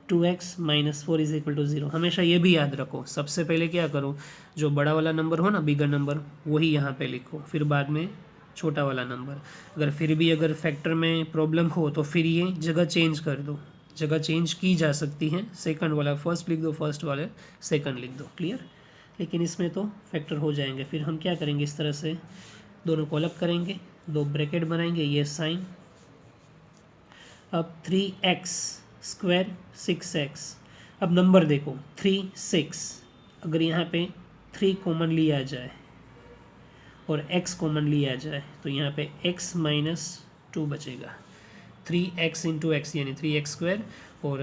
2x - 4 = 0। हमेशा ये भी याद रखो, सबसे पहले क्या करो, जो बड़ा वाला नंबर हो ना, बिगर नंबर, वही यहाँ पे लिखो, फिर बाद में छोटा वाला नंबर। अगर फिर भी अगर फैक्टर में प्रॉब्लम हो तो फिर ये जगह चेंज कर दो, जगह चेंज की जा सकती है। सेकंड वाला फर्स्ट लिख दो, फर्स्ट वाला सेकंड लिख दो। क्लियर? लेकिन इसमें तो फैक्टर हो जाएंगे। फिर हम क्या करेंगे, इस तरह से दोनों को अलग करेंगे, 2 ब्रैकेट बनाएंगे, ये साइन। अब 3x² 6x, अब नंबर देखो 3 6, अगर यहाँ पे 3 कॉमन लिया जाए और x कॉमन लिया जाए तो यहाँ पे x - 2 बचेगा। 3x × x यानी 3x² और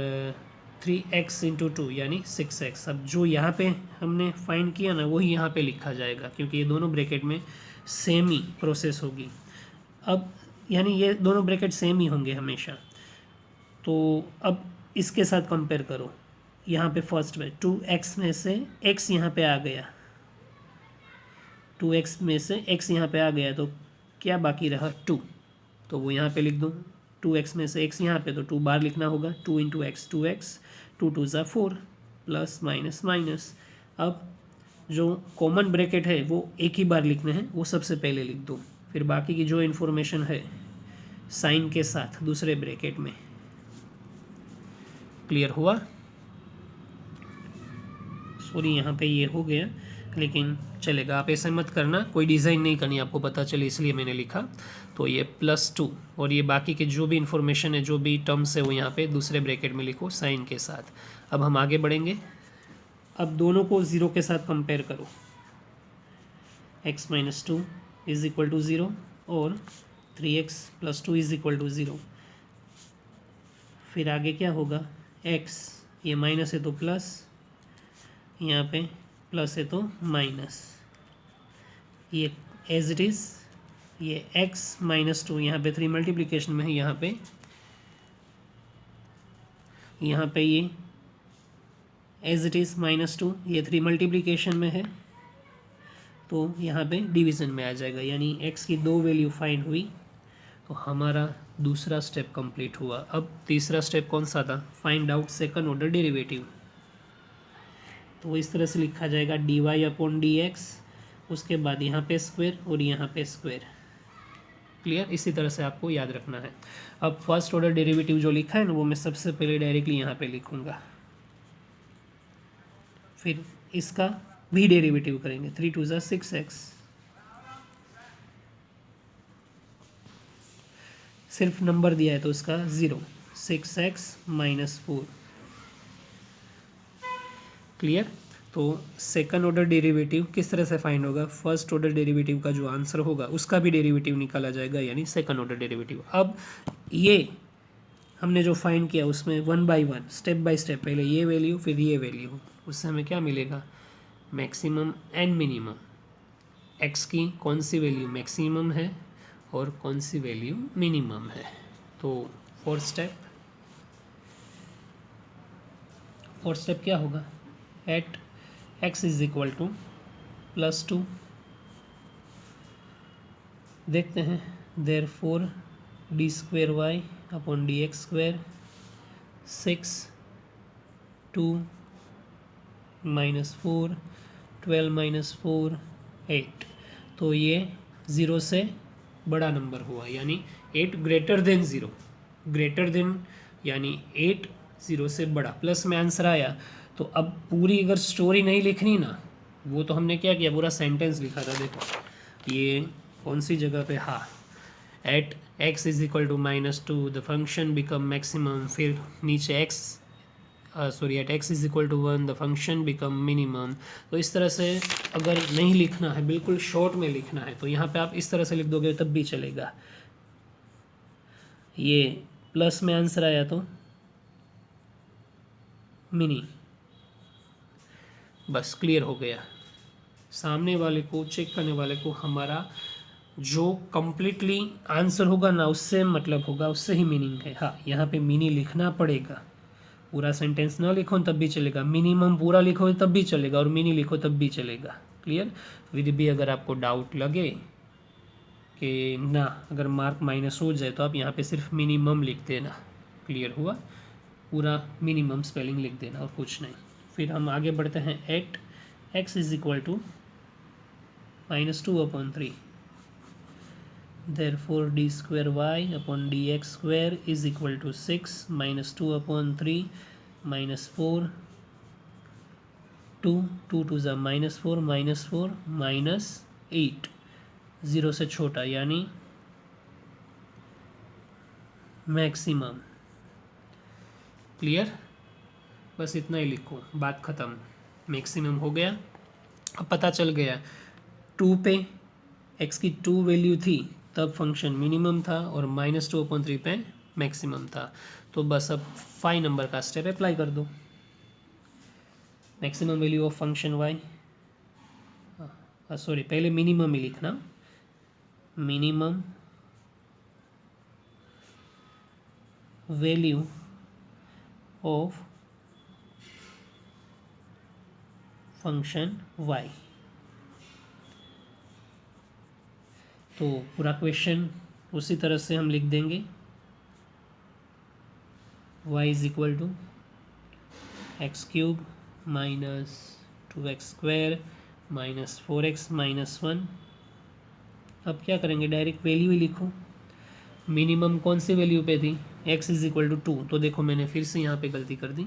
3x × 2 यानी 6x। अब जो यहाँ पे हमने फाइंड किया ना वही यहाँ पे लिखा जाएगा, क्योंकि ये दोनों ब्रैकेट में सेम ही प्रोसेस होगी। अब यानी ये दोनों ब्रैकेट सेम ही होंगे हमेशा। तो अब इसके साथ कंपेयर करो, यहाँ पे फर्स्ट में 2x में से x यहाँ पे आ गया, 2x में से x यहाँ पे आ गया, तो क्या बाकी रहा 2, तो वो यहाँ पे लिख दो। 2x में से x यहाँ पे, तो 2 बार लिखना होगा, 2 × x 2x, 2 2 = 4, plus minus minus. अब जो कॉमन ब्रैकेट है वो एक ही बार लिखना है, वो सबसे पहले लिख दो, फिर बाकी की जो इन्फॉर्मेशन है साइन के साथ दूसरे ब्रैकेट में। क्लियर हुआ? सॉरी यहाँ पे ये हो गया, लेकिन चलेगा, आप ऐसा मत करना, कोई डिज़ाइन नहीं करनी, आपको पता चले इसलिए मैंने लिखा। तो ये +2 और ये बाकी के जो भी इन्फॉर्मेशन है, जो भी टर्म्स है, वो यहाँ पे दूसरे ब्रैकेट में लिखो साइन के साथ। अब हम आगे बढ़ेंगे। अब दोनों को 0 के साथ कंपेयर करो, x - 2 = 0 और 3x + 2 = 0। फिर आगे क्या होगा, x, ये माइनस है तो प्लस, यहाँ पे प्लस है तो माइनस, ये एज इट इज़, ये x - 2 यहाँ पे 3 मल्टीप्लिकेशन में है, यहाँ पे ये एज इट इज़ -2, ये 3 मल्टीप्लिकेशन में है, तो यहाँ पे डिवीज़न में आ जाएगा, यानी x की 2 वैल्यू फाइंड हुई, तो हमारा दूसरा स्टेप कंप्लीट हुआ। अब तीसरा स्टेप कौन सा था, find out second order derivative. तो इस तरह से लिखा जाएगा dy/dx, उसके बाद यहाँ पे स्क्वायर और यहाँ पे स्क्वायर। क्लियर? इसी तरह से आपको याद रखना है। अब फर्स्ट ऑर्डर डेरिवेटिव जो लिखा है ना, वो मैं सबसे पहले डायरेक्टली यहाँ पे लिखूँगा, फिर इसका भी डेरिवेटिव करेंगे, 3 2 = 6x, सिर्फ नंबर दिया है तो उसका 0, 6x - 4। क्लियर? तो सेकंड ऑर्डर डेरिवेटिव किस तरह से फाइंड होगा, फर्स्ट ऑर्डर डेरिवेटिव का जो आंसर होगा उसका भी डेरिवेटिव निकाला जाएगा, यानी सेकंड ऑर्डर डेरिवेटिव। अब ये हमने जो फाइंड किया उसमें 1 बाय 1 स्टेप बाय स्टेप, पहले ये वैल्यू फिर ये वैल्यू, उससे हमें क्या मिलेगा, मैक्सिमम एंड मिनिमम, एक्स की कौन सी वैल्यू मैक्सिमम है और कौन सी वैल्यू मिनिमम है। तो फोर्थ स्टेप क्या होगा, एट x = +2, देखते हैं, therefore d²y/dx² 6 2 -4, 12 - 4 8। तो ये 0 से बड़ा नंबर हुआ, यानी 8 ग्रेटर देन 0, ग्रेटर देन यानी 8 0 से बड़ा, प्लस में आंसर आया। तो अब पूरी अगर स्टोरी नहीं लिखनी ना, वो तो हमने क्या किया, पूरा सेंटेंस लिखा था। देखो ये कौन सी जगह पे, हाँ, at x is equal to -2 the function become maximum, फिर नीचे x sorry at x is equal to 1 the function become minimum. तो इस तरह से अगर नहीं लिखना है, बिल्कुल शॉर्ट में लिखना है, तो यहाँ पे आप इस तरह से लिख दोगे तब भी चलेगा। ये प्लस में आंसर आया तो मिनी, बस क्लियर हो गया। सामने वाले को, चेक करने वाले को हमारा जो कंप्लीटली आंसर होगा ना, उससे मतलब होगा, उससे ही मीनिंग है। हाँ, यहाँ पे मिनी लिखना पड़ेगा, पूरा सेंटेंस ना लिखो तब भी चलेगा, मिनिमम पूरा लिखो तब भी चलेगा, और मिनी लिखो तब भी चलेगा। क्लियर। फिर भी अगर आपको डाउट लगे कि ना, अगर मार्क माइनस हो जाए, तो आप यहाँ पे सिर्फ मिनिमम लिख देना। क्लियर हुआ, पूरा मिनिमम स्पेलिंग लिख देना और कुछ नहीं। फिर हम आगे बढ़ते हैं। At x is equal to -2/3, therefore d square y upon dx square is equal to 6 -2/3 -4 2 2 2 ज़ा -4 -4 -8 0 से छोटा, यानी मैक्सिमम। क्लियर, बस इतना ही लिखो, बात ख़त्म। मैक्सिमम हो गया। अब पता चल गया 2 पे x की 2 वैल्यू थी तब फंक्शन मिनिमम था, और -2/3 पे मैक्सिमम था। तो बस अब 5 नंबर का स्टेप अप्लाई कर दो। Maximum value of function y, sorry पहले मिनिमम ही लिखना, minimum value of function y। तो पूरा क्वेश्चन उसी तरह से हम लिख देंगे। y is equal to x³ -2x² -4x -1। अब क्या करेंगे, डायरेक्ट वैल्यू ही लिखो। मिनिमम कौन सी वैल्यू पे थी, x इज इक्वल टू 2। तो देखो मैंने फिर से यहाँ पे गलती कर दी,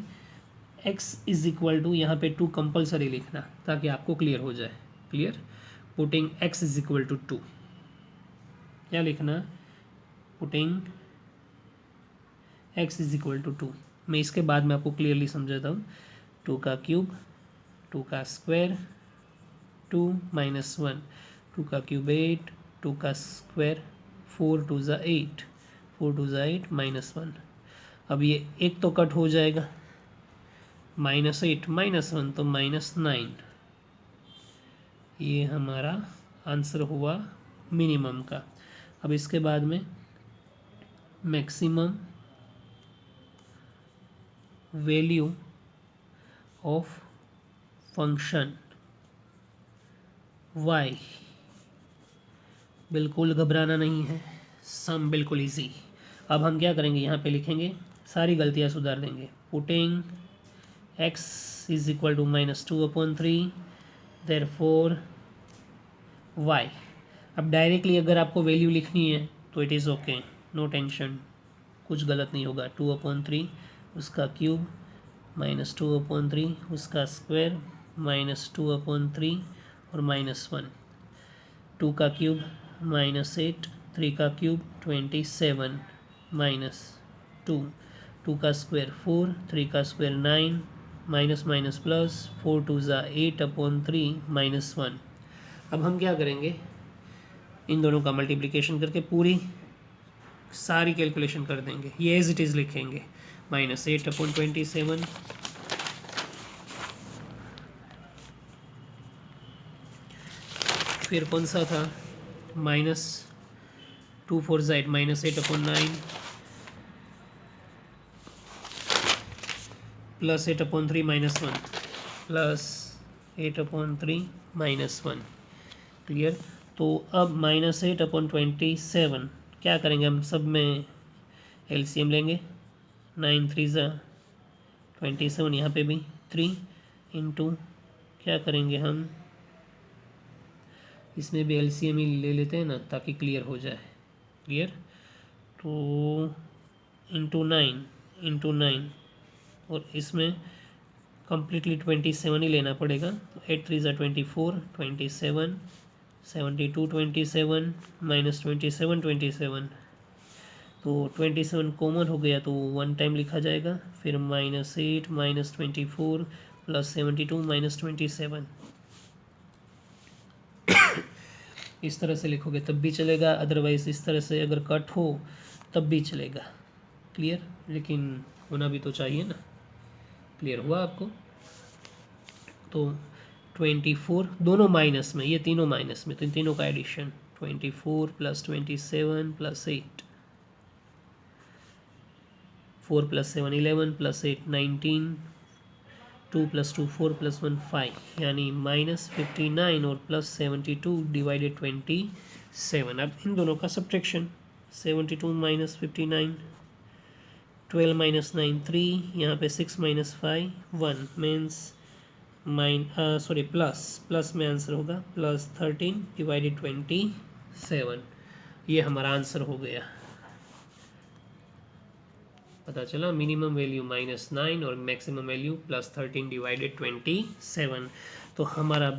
x इज इक्वल टू यहाँ पे 2 कंपलसरी लिखना, ताकि आपको क्लियर हो जाए। Clear, putting x is equal to 2, क्या लिखना, putting x is equal to 2। मैं इसके बाद में आपको क्लियरली समझाता हूँ। 2 का क्यूब, 2 का स्क्वायर, 2 -1, 2 का क्यूब 8, 2 का स्क्वायर 4 2 ज़ा 8, 4 2 ज़ा 8 -1। अब ये एक तो कट हो जाएगा, -8 -1 तो -9। ये हमारा आंसर हुआ मिनिमम का। अब इसके बाद में maximum value of function y, बिल्कुल घबराना नहीं है, सम बिल्कुल इजी। अब हम क्या करेंगे, यहाँ पे लिखेंगे, सारी गलतियाँ सुधार देंगे। Putting x is equal to -2/3 therefore y। अब डायरेक्टली अगर आपको वैल्यू लिखनी है तो it is okay, no tension, कुछ गलत नहीं होगा। 2/3 उसका क्यूब -2/3 उसका स्क्वायर -2/3 और -1, 2 का क्यूब -8, 3 का क्यूब 27 -2, 2 का स्क्वायर 4, 3 का स्क्वायर 9 माइनस माइनस प्लस 4 2 ज़ा 8/3 -1। अब हम क्या करेंगे, इन दोनों का मल्टीप्लिकेशन करके पूरी सारी कैलकुलेशन कर देंगे। ये एज इट इज़ लिखेंगे, -8/27, फिर कौन सा था, -2 4 ज़ा 8 -8/9 +8/3 -1 +8/3 -1। क्लियर। तो अब -8/27 क्या करेंगे, हम सब में एलसीएम लेंगे। 9 3 ज़ा 27, यहाँ पे भी 3, इंटू क्या करेंगे हम, इसमें भी एलसीएम ही ले लेते हैं ना ताकि क्लियर हो जाए। क्लियर, तो इंटू नाइन और इसमें कम्प्लीटली 27 ही लेना पड़ेगा। तो 8 3 ज़ा 24, 27, 72 27 माइनस 27 27, तो 27 कॉमन हो गया तो 1 टाइम लिखा जाएगा। फिर -8 माइनस 24 प्लस 72 माइनस 27, इस तरह से लिखोगे तब भी चलेगा, अदरवाइज इस तरह से अगर कट हो तब भी चलेगा। क्लियर, लेकिन होना भी तो चाहिए ना। क्लियर हुआ आपको? तो 24 दोनों माइनस में, ये तीनों माइनस में, तो इन तीनों का addition 24 plus 27 plus 8, 4 plus 7 11 plus 8 19, 2 plus 2 4 plus 1 5, यानी -59 और प्लस 72 डिवाइडेड 27। अब इन दोनों का सब्ट्रैक्शन, 72 माइनस 59, 12 माइनस 9 3, यहाँ पे 6 माइनस 5 1 मीन्स प्लस में आंसर होगा प्लस 13 डिवाइडेड 27। ये हमारा आंसर हो गया। पता चला मिनिमम वैल्यू -9 और मैक्सिमम वैल्यू +13 डिवाइडेड 27। तो हमारा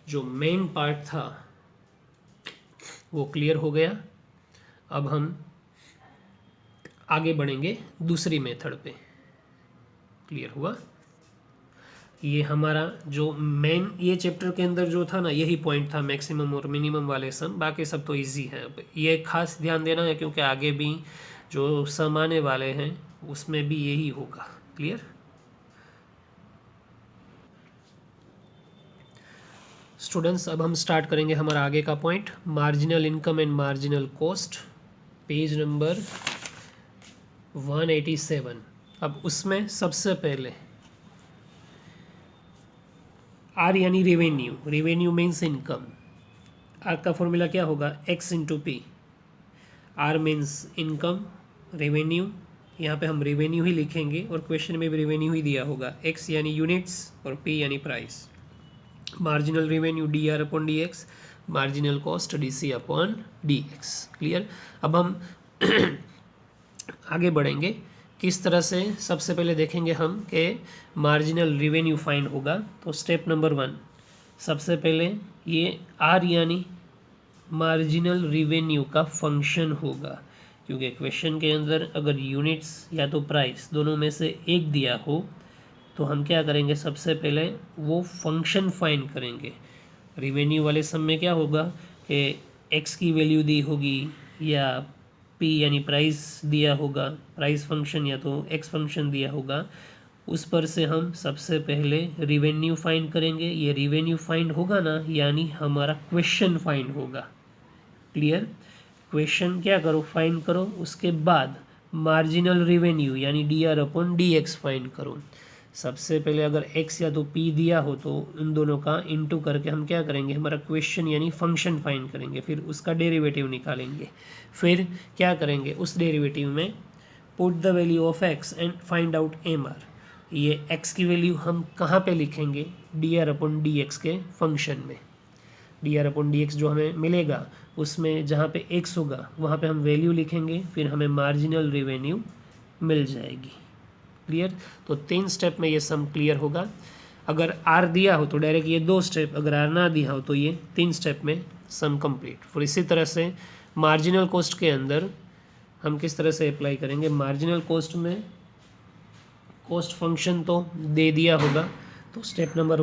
जो मेन पार्ट था वो क्लियर हो गया। अब हम आगे बढ़ेंगे दूसरी मेथड पे। क्लियर हुआ? ये हमारा जो मेन ये चैप्टर के अंदर जो था ना, यही पॉइंट था, मैक्सिमम और मिनिमम वाले सम। बाकी सब तो इजी है। अब ये खास ध्यान देना है क्योंकि आगे भी जो सम आने वाले हैं उसमें भी यही होगा। क्लियर? स्टूडेंट्स, अब हम स्टार्ट करेंगे हमारा आगे का point, marginal income and marginal cost, page number 187। अब उसमें सबसे पहले आर यानी revenue, revenue means income. R का फॉर्मूला क्या होगा, x into p. R means income, revenue, यहाँ पे हम रेवेन्यू ही लिखेंगे और क्वेश्चन में भी रेवेन्यू ही दिया होगा। एक्स यानी यूनिट्स और पी यानी price. Marginal revenue d r upon D x, marginal cost d c upon D x. Clear? अब हम आगे बढ़ेंगे किस तरह से। सबसे पहले देखेंगे हम कि मार्जिनल रेवेन्यू फाइंड होगा। तो स्टेप नंबर 1, सबसे पहले ये आर यानी मार्जिनल रेवेन्यू का फंक्शन होगा, क्योंकि क्वेश्चन के अंदर अगर यूनिट्स या तो प्राइस दोनों में से एक दिया हो तो हम क्या करेंगे, सबसे पहले वो फंक्शन फाइंड करेंगे। रेवेन्यू वाले सम में क्या होगा कि एक्स की वैल्यू दी होगी या पी यानी प्राइस दिया होगा, प्राइस फंक्शन या तो एक्स फंक्शन दिया होगा, उस पर से हम सबसे पहले रेवेन्यू फाइंड करेंगे। ये रेवेन्यू फाइंड होगा ना, यानी हमारा क्वेश्चन फाइंड होगा। क्लियर? क्वेश्चन क्या करो, फाइंड करो, उसके बाद मार्जिनल रेवेन्यू यानी D r upon D x find करो। सबसे पहले अगर एक्स या तो पी दिया हो तो इन दोनों का इनटू करके हम क्या करेंगे, हमारा क्वेश्चन यानी फंक्शन फाइंड करेंगे, फिर उसका डेरिवेटिव निकालेंगे। फिर क्या करेंगे, उस डेरिवेटिव में put the value of x and find out M R. ये एक्स की वैल्यू हम कहाँ पे लिखेंगे, d r upon D x के फंक्शन में। D r upon D x जो हमें मिलेगा उसमें जहाँ पे एक्स होगा वहाँ पे हम वैल्यू लिखेंगे, फिर हमें मार्जिनल रेवेन्यू मिल जाएगी। क्लियर? तो 3 स्टेप में ये सम क्लियर होगा। अगर आर दिया हो तो डायरेक्ट ये 2 स्टेप, अगर आर ना दिया हो तो ये 3 स्टेप में सम कंप्लीट। और इसी तरह से मार्जिनल कॉस्ट के अंदर हम किस तरह से अप्लाई करेंगे, मार्जिनल कॉस्ट में कॉस्ट फंक्शन तो दे दिया होगा। तो स्टेप नंबर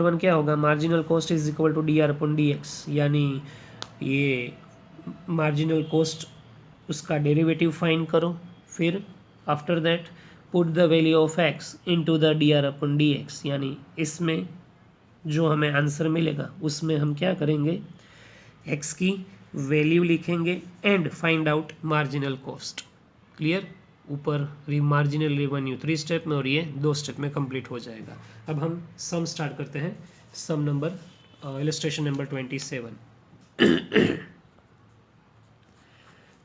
1 क्या होगा, marginal cost is equal to d r upon D x, यानी ये मार्जिनल कॉस्ट उसका डेरिवेटिव फाइंड करो। फिर after that put the value of x into the d r upon D x, यानी इसमें जो हमें आंसर मिलेगा उसमें हम क्या करेंगे, एक्स की वैल्यू लिखेंगे and find out marginal cost. Clear? ऊपर मार्जिनल रेवेन्यू 3 स्टेप में और ये 2 स्टेप में कंप्लीट हो जाएगा। अब हम सम स्टार्ट करते हैं। Sum number illustration number 27।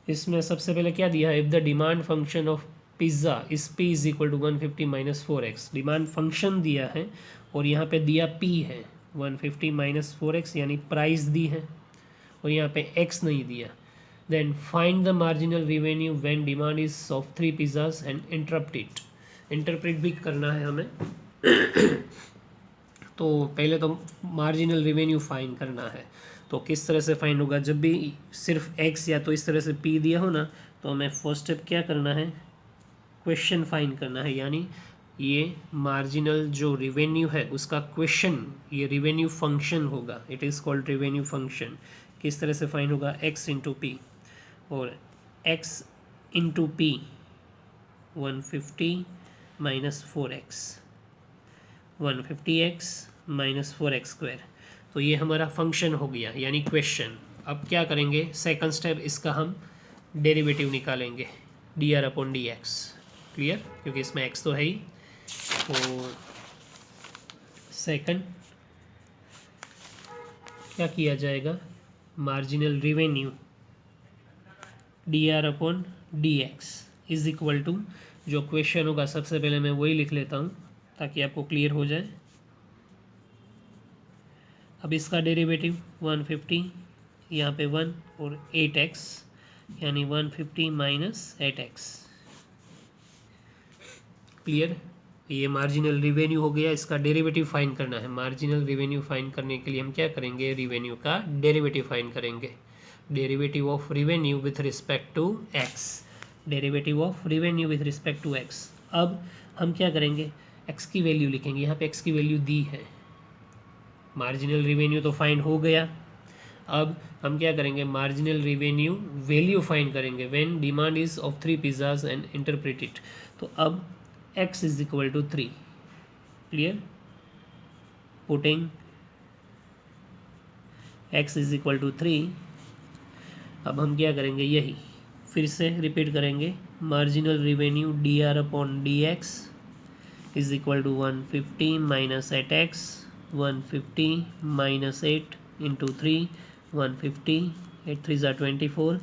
इसमें सबसे पहले क्या दिया है, if the demand function of pizza is P is equal to 150 minus 4x, demand function दिया है और यहाँ पे दिया P है 150 माइनस 4x यानी प्राइस दी है और यहाँ पे x नहीं दिया। Then find the marginal revenue when demand is of 3 pizzas and interpret भी करना है हमें। तो पहले तो मार्जिनल रिवेन्यू फाइंड करना है। तो किस तरह से फाइंड होगा, जब भी सिर्फ x या तो इस तरह से P दिया हो ना, तो हमें फर्स्ट स्टेप क्या करना है, क्वेश्चन फाइंड करना है, यानी ये मार्जिनल जो रिवेन्यू है उसका क्वेश्चन, ये रिवेन्यू फंक्शन होगा, it is called revenue function. किस तरह से फाइंड होगा, x इंटू पी, और x into P 150 minus 4x 150x minus 4x square. तो ये हमारा फंक्शन हो गया यानी क्वेश्चन। अब क्या करेंगे, सेकंड स्टेप इसका हम डेरिवेटिव निकालेंगे dr/dx, क्लियर, क्योंकि इसमें x तो है ही। तो सेकंड क्या किया जाएगा, marginal revenue dr/dx is equal to, जो क्वेश्चन होगा सबसे पहले मैं वही लिख लेता हूँ ताकि आपको क्लियर हो जाए। अब इसका डेरिवेटिव 150, यहाँ पे 1 और 8x यानी 150 माइनस 8x, क्लियर। ये मार्जिनल रिवेन्यू हो गया, इसका डेरिवेटिव फाइंड करना है। मार्जिनल रिवेन्यू फाइंड करने के लिए हम क्या करेंगे, रिवेन्यू का डेरिवेटिव फाइंड करेंगे। Derivative of revenue with respect to x, derivative of revenue with respect to x। अब हम क्या करेंगे, x की वैल्यू लिखेंगे, यहाँ पे x की वैल्यू दी है, मार्जिनल रिवेन्यू तो फाइंड हो गया। अब हम क्या करेंगे, मार्जिनल रिवेन्यू वैल्यू फाइंड करेंगे when demand is of 3 pizzas and interpret it. तो अब x is equal to 3, clear, putting x is equal to 3। अब हम क्या करेंगे, यही फिर से रिपीट करेंगे, marginal revenue dr/dx is equal to 150 minus 8x 150 minus 8 into 3 150, 8 3 ज़ा 24।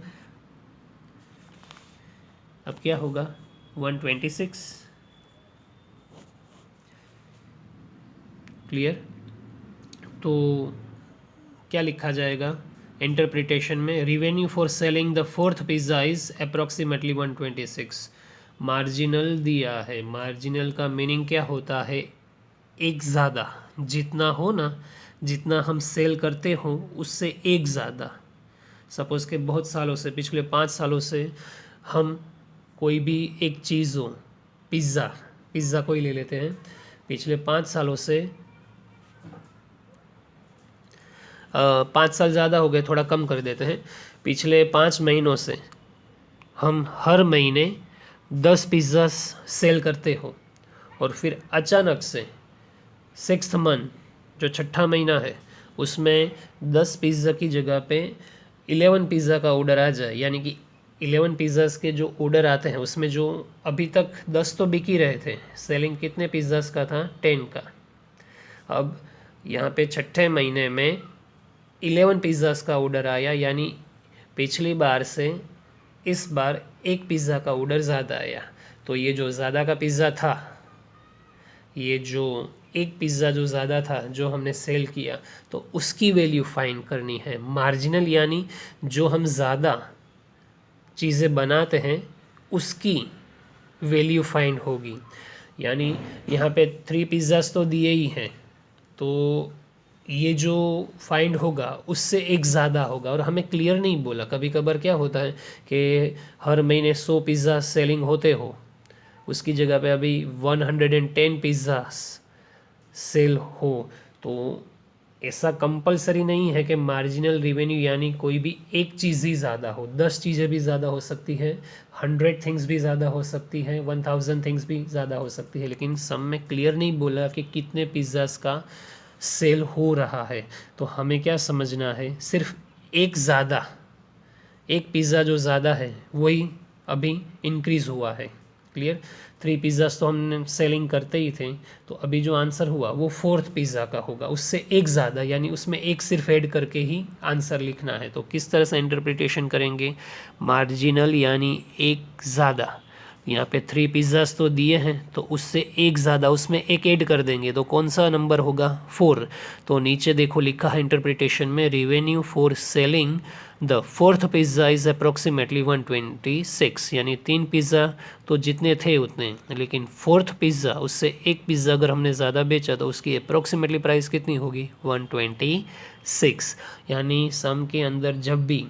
अब क्या होगा, 126, क्लियर। तो क्या लिखा जाएगा इंटरप्रिटेशन में, revenue for selling the 4th pizza is approximately 126। Marginal दिया है, मार्जिनल का मीनिंग क्या होता है, एक ज़्यादा, जितना हो ना, जितना हम सेल करते हो उससे एक ज़्यादा। सपोज़ के बहुत सालों से, पिछले 5 सालों से हम कोई भी एक चीज़ हो, पिज़्ज़ा को ही ले लेते हैं, पिछले 5 सालों से 5 साल ज़्यादा हो गए, थोड़ा कम कर देते हैं, पिछले 5 महीनों से हम हर महीने 10 पिज़्ज़ा सेल करते हो, और फिर अचानक से 6th मंथ जो 6ठा महीना है उसमें 10 पिज़्ज़ा की जगह पे 11 पिज़्ज़ा का ऑर्डर आ जाए, यानी कि 11 पिज़्ज़ास के जो ऑर्डर आते हैं उसमें जो अभी तक 10 तो बिक ही रहे थे, सेलिंग कितने पिज़्ज़ास का था, 10 का। अब यहाँ पे 6ठे महीने में 11 पिज़्ज़ास का ऑर्डर आया, यानी पिछली बार से इस बार एक पिज़्ज़ा का ऑर्डर ज़्यादा आया। तो ये जो ज़्यादा का पिज़्ज़ा था, ये जो एक पिज़्ज़ा जो ज़्यादा था जो हमने सेल किया, तो उसकी वैल्यू फाइंड करनी है। मार्जिनल यानी जो हम ज़्यादा चीज़ें बनाते हैं उसकी वैल्यू फाइंड होगी। यानी यहाँ पे 3 पिज़्ज़ास तो दिए ही हैं, तो ये जो फाइंड होगा उससे एक ज़्यादा होगा। और हमें क्लियर नहीं बोला, कभी कभार क्या होता है कि हर महीने 100 पिज़्ज़ा सेलिंग होते हो, उसकी जगह पे अभी 110 पिज़्ज़ा सेल हो। तो ऐसा कंपलसरी नहीं है कि मार्जिनल रिवेन्यू यानी कोई भी एक चीज़ ही ज़्यादा हो, 10 चीज़ें भी ज़्यादा हो सकती है, 100 थिंग्स भी ज़्यादा हो सकती है, 1000 थिंग्स भी ज़्यादा हो सकती है, लेकिन सब में क्लियर नहीं बोला कि कितने पिज़्ज़ास का सेल हो रहा है। तो हमें क्या समझना है, सिर्फ एक ज़्यादा, एक पिज़्ज़ा जो ज़्यादा है वही अभी इंक्रीज़ हुआ है, क्लियर। 3 पिज़्ज़ास तो हमने सेलिंग करते ही थे, तो अभी जो आंसर हुआ वो 4th पिज़्ज़ा का होगा, उससे एक ज़्यादा, यानी उसमें एक सिर्फ ऐड करके ही आंसर लिखना है। तो किस तरह से इंटरप्रिटेशन करेंगे, मार्जिनल यानी एक ज़्यादा, यहाँ पे 3 पिज़्ज़ास तो दिए हैं, तो उससे एक ज़्यादा उसमें एक ऐड कर देंगे तो कौन सा नंबर होगा, 4। तो नीचे देखो लिखा है इंटरप्रिटेशन में, revenue for selling the fourth pizza is approximately 126, यानी 3 पिज़्ज़ा तो जितने थे उतने, लेकिन फोर्थ पिज़्ज़ा उससे एक पिज़्ज़ा अगर हमने ज़्यादा बेचा तो उसकी अप्रॉक्सीमेटली प्राइस कितनी होगी, 126। यानी सम के अंदर जब भी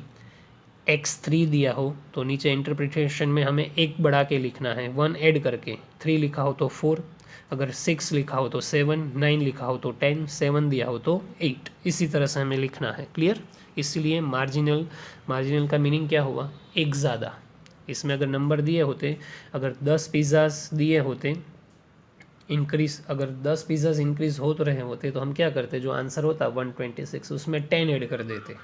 x3 दिया हो तो नीचे इंटरप्रिटेशन में हमें एक बढ़ा के लिखना है, 1 ऐड करके। 3 लिखा हो तो 4, अगर 6 लिखा हो तो 7, 9 लिखा हो तो 10, 7 दिया हो तो 8, इसी तरह से हमें लिखना है। क्लियर? इसलिए मार्जिनल का मीनिंग क्या हुआ, एक ज़्यादा। इसमें अगर नंबर दिए होते, अगर 10 पिज़्ज़ास दिए होते इंक्रीज, अगर 10 पिज़्ज़ास इंक्रीज हो तो रहे होते तो हम क्या करते, जो आंसर होता 126 उसमें 10 ऐड कर देते।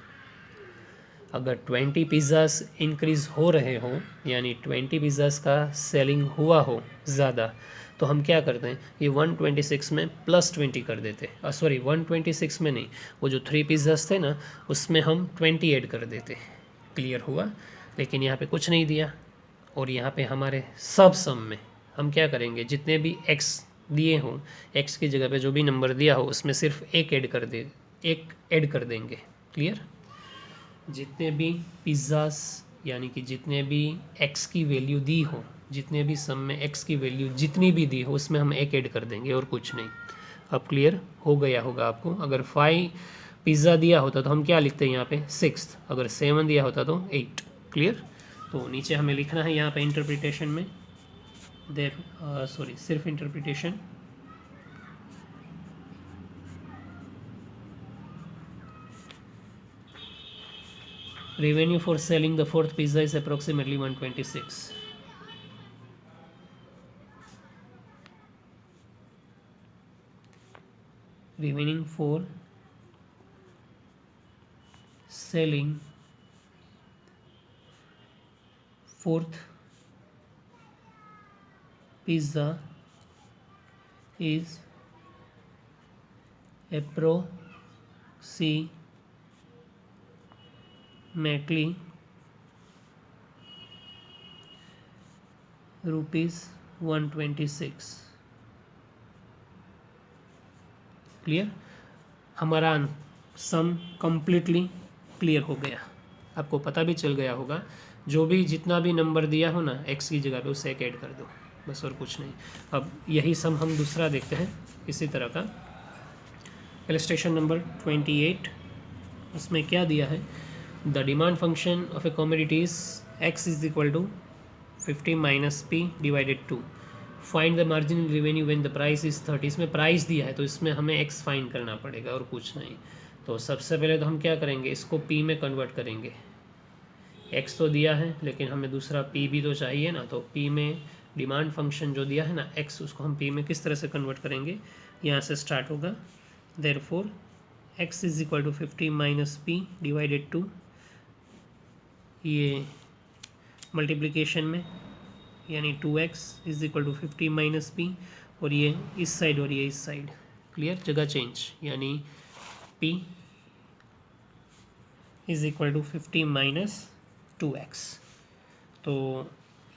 अगर 20 पिज़्ज़ास इंक्रीज़ हो रहे हो, यानी 20 पिज़्ज़ास का सेलिंग हुआ हो ज़्यादा, तो हम क्या करते हैं, ये 126 में +20 कर देते। सॉरी 126 में नहीं, वो जो 3 पिज़्ज़ास थे ना उसमें हम 20 ऐड कर देते। क्लियर हुआ? लेकिन यहाँ पे कुछ नहीं दिया, और यहाँ पे हमारे सब सम में हम क्या करेंगे, जितने भी x दिए हों, x की जगह पे जो भी नंबर दिया हो उसमें सिर्फ एक ऐड कर देंगे। क्लियर? जितने भी पिज़्ज़ास यानी कि जितने भी x की वैल्यू दी हो, जितने भी सम में x की वैल्यू जितनी भी दी हो उसमें हम एक ऐड कर देंगे और कुछ नहीं। अब क्लियर हो गया होगा आपको। अगर 5 पिज़्ज़ा दिया होता तो हम क्या लिखते हैं यहाँ पे 6, अगर 7 दिया होता तो 8। क्लियर? तो नीचे हमें लिखना है यहाँ पे इंटरप्रिटेशन में सिर्फ interpretation, revenue for selling the fourth pizza is approximately 126. Revenue for selling fourth pizza is approximately ₹126। Clear? हमारा सम कंप्लीटली क्लियर हो गया। आपको पता भी चल गया होगा, जो भी जितना भी नंबर दिया हो ना x की जगह पे उससे एक ऐड कर दो, बस और कुछ नहीं। अब यही सम हम दूसरा देखते हैं इसी तरह का। इलस्ट्रेशन नंबर 28, उसमें क्या दिया है, the demand function of a commodities x is equal to 50 minus p divided 2, find the marginal revenue when the price is 30। इसमें प्राइस दिया है तो इसमें हमें x फाइंड करना पड़ेगा और कुछ नहीं। तो सबसे पहले तो हम क्या करेंगे, इसको p में कन्वर्ट करेंगे। x तो दिया है लेकिन हमें दूसरा p भी तो चाहिए ना, तो p में डिमांड फंक्शन जो दिया है ना x, उसको हम p में किस तरह से कन्वर्ट करेंगे, यहाँ से स्टार्ट होगा। Therefore x is equal to 50 minus p divided 2, ये मल्टीप्लिकेशन में यानी 2x is equal to 50 minus p, और ये इस साइड और ये इस साइड। क्लियर? जगह चेंज, यानी p is equal to 50 minus 2x। तो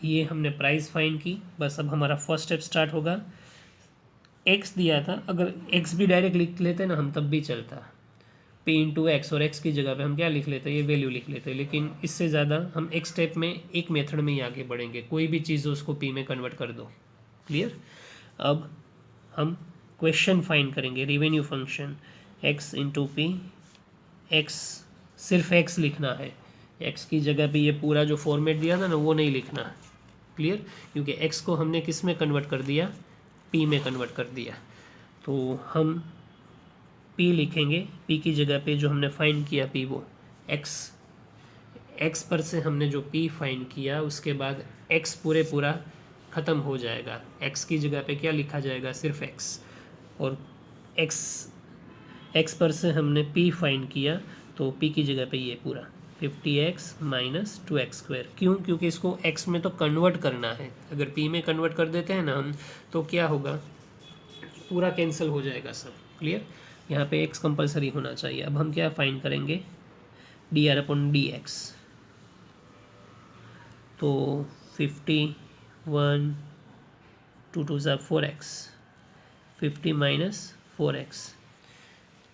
ये हमने प्राइस फाइंड की। बस अब हमारा फर्स्ट स्टेप स्टार्ट होगा। x दिया था, अगर x भी डायरेक्ट लिख लेते ना हम तब भी चलता, p इंटू एक्स, और x की जगह पे हम क्या लिख लेते, ये वैल्यू लिख लेते। लेकिन इससे ज़्यादा हम एक स्टेप में एक मेथड में ही आगे बढ़ेंगे, कोई भी चीज़ हो उसको p में कन्वर्ट कर दो। क्लियर? अब हम क्वेश्चन फाइंड करेंगे, revenue function x into P, x सिर्फ x लिखना है, x की जगह पे ये पूरा जो फॉर्मेट दिया था ना वो नहीं लिखना। क्लियर? क्योंकि x को हमने किस में कन्वर्ट कर दिया, p में कन्वर्ट कर दिया। तो हम p लिखेंगे, p की जगह पे जो हमने फाइंड किया p, वो x पर से हमने जो p फाइंड किया उसके बाद x पूरा ख़त्म हो जाएगा। x की जगह पे क्या लिखा जाएगा, सिर्फ x, और x पर से हमने p फाइंड किया तो p की जगह पे ये पूरा 50x माइनस 2x स्क्वायर। क्यों? क्योंकि इसको x में तो कन्वर्ट करना है। अगर p में कन्वर्ट कर देते हैं ना हम, तो क्या होगा, पूरा कैंसिल हो जाएगा सब। क्लियर? यहाँ पे x कंपलसरी होना चाहिए। अब हम क्या फाइंड करेंगे, dr/dx। तो 50 1 2 2 ज़ा 4x, 50 माइनस 4x,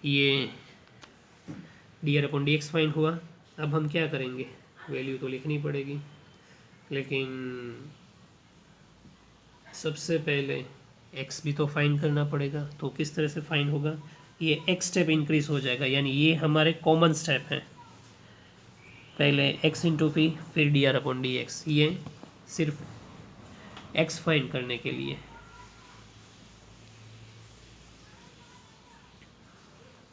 ये dr/dx फाइंड हुआ। अब हम क्या करेंगे, वैल्यू तो लिखनी पड़ेगी, लेकिन सबसे पहले x भी तो फाइंड करना पड़ेगा। तो किस तरह से फाइंड होगा, ये x स्टेप इंक्रीज हो जाएगा, यानी ये हमारे कॉमन स्टेप हैं। पहले x इंटू पी, फिर dr/dx, ये सिर्फ x फाइंड करने के लिए।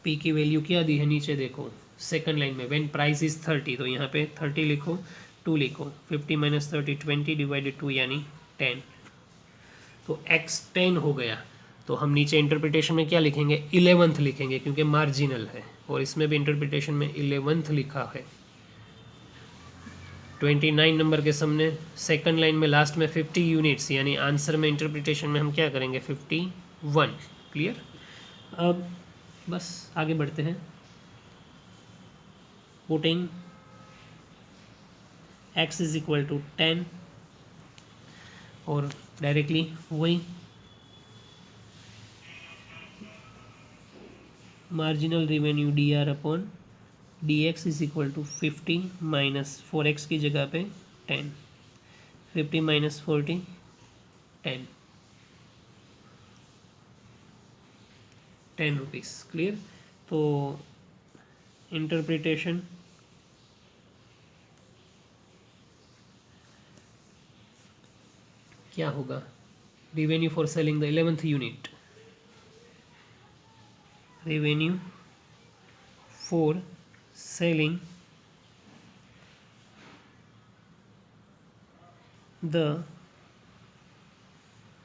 p की वैल्यू क्या दी है, नीचे देखो सेकंड लाइन में, व्हेन प्राइस इज 30, तो यहाँ पे 30 लिखो, 2 लिखो, 50 माइनस 30 20 डिवाइडेड 2 यानी 10, तो x 10 हो गया। तो हम नीचे इंटरप्रिटेशन में क्या लिखेंगे, 11th लिखेंगे, क्योंकि मार्जिनल है, और इसमें भी इंटरप्रिटेशन में 11th लिखा है। 29 नंबर के सामने सेकंड लाइन में लास्ट में 50 यूनिट्स, यानी आंसर में इंटरप्रिटेशन में हम क्या करेंगे, 51। क्लियर। अब बस आगे बढ़ते हैं। Putting x is equal to 10, और डायरेक्टली वही marginal revenue dr/dx is equal to 50 minus 4x की जगह पे 10, 50 माइनस 40 10 रुपीज़। क्लियर। तो इंटरप्रिटेशन क्या होगा, revenue for selling the 11th unit, revenue for selling the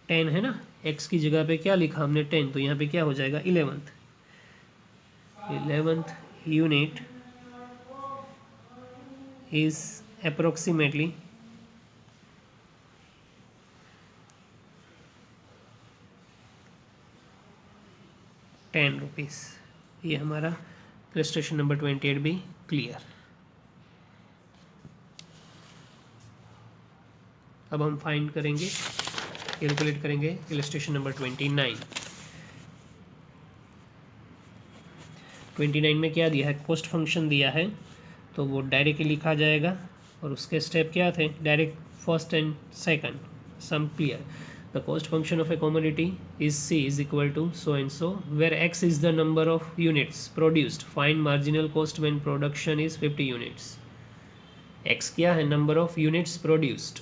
10 है ना, x की जगह पे क्या लिखा हमने 10, तो यहाँ पे क्या हो जाएगा 11th unit is approximately 10 rupees. ये हमारा इलस्ट्रेशन नंबर 28 भी क्लियर। अब हम फाइंड करेंगे, कैलकुलेट करेंगे इलस्ट्रेशन नंबर 29। 29 में क्या दिया है, कॉस्ट फंक्शन दिया है, तो वो डायरेक्टली लिखा जाएगा, और उसके स्टेप क्या थे, direct first and second, sum clear. The cost function of a commodity is C is equal to so and so, where X is the number of units produced. Find marginal cost when production is 50 units. X क्या है, number of units produced.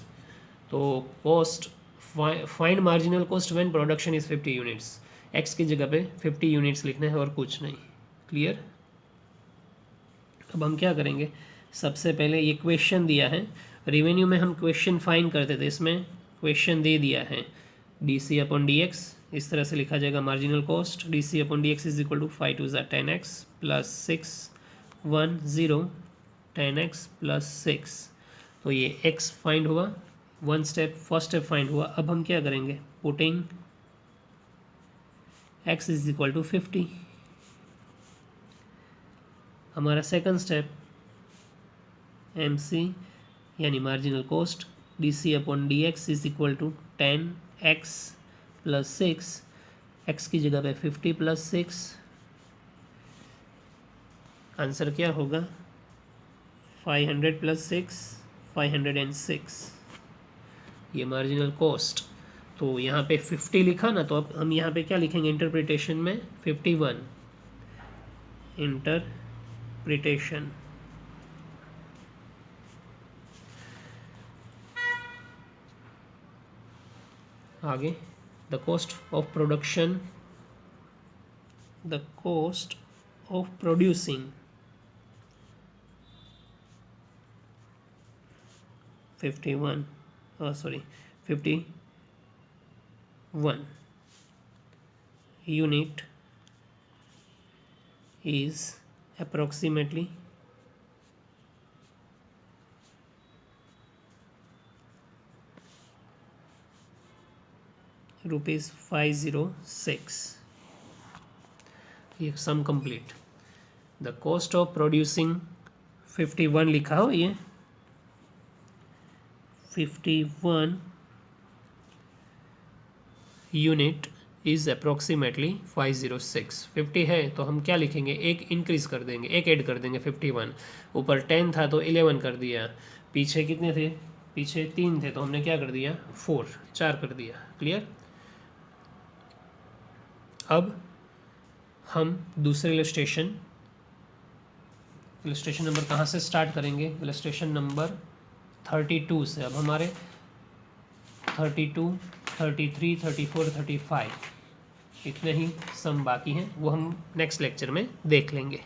तो cost, find marginal cost when production is 50 units. X की जगह पे 50 units लिखना है और कुछ नहीं। क्लियर। अब हम क्या करेंगे, सबसे पहले ये क्वेश्चन दिया है, रेवेन्यू में हम क्वेश्चन फाइंड करते थे, इसमें क्वेश्चन दे दिया है dc/dx, इस तरह से लिखा जाएगा marginal cost, dc/dx is equal to 5 2 10x plus 6 1 0 10x plus 6। तो ये x फाइंड हुआ, फर्स्ट स्टेप फाइंड हुआ। अब हम क्या करेंगे, putting x is equal to 50, हमारा सेकंड स्टेप MC यानी marginal cost, dc/dx is equal to 10x plus 6, x की जगह पे 50 प्लस 6, आंसर क्या होगा 500 प्लस 6 506, ये मार्जिनल कॉस्ट। तो यहाँ पे 50 लिखा ना, तो अब हम यहाँ पे क्या लिखेंगे इंटरप्रिटेशन में, 51 इंटरप्रिटेशन। आगे the cost of production, the cost of producing 51 unit is approximately rupees 506। ये sum complete. The cost of producing 51 लिखा हो, ये 51 यूनिट इज़ अप्रोक्सीमेटली 506। 50 है तो हम क्या लिखेंगे, एक इंक्रीज़ कर देंगे, एक ऐड कर देंगे 51। ऊपर 10 था तो 11 कर दिया, पीछे कितने थे, पीछे 3 थे तो हमने क्या कर दिया, 4 कर दिया। क्लियर। अब हम दूसरे इलस्ट्रेशन नंबर कहाँ से स्टार्ट करेंगे, इलस्ट्रेशन नंबर 32 से। अब हमारे 32, 33, 34, 35 इतने ही सम बाकी हैं, वो हम नेक्स्ट लेक्चर में देख लेंगे।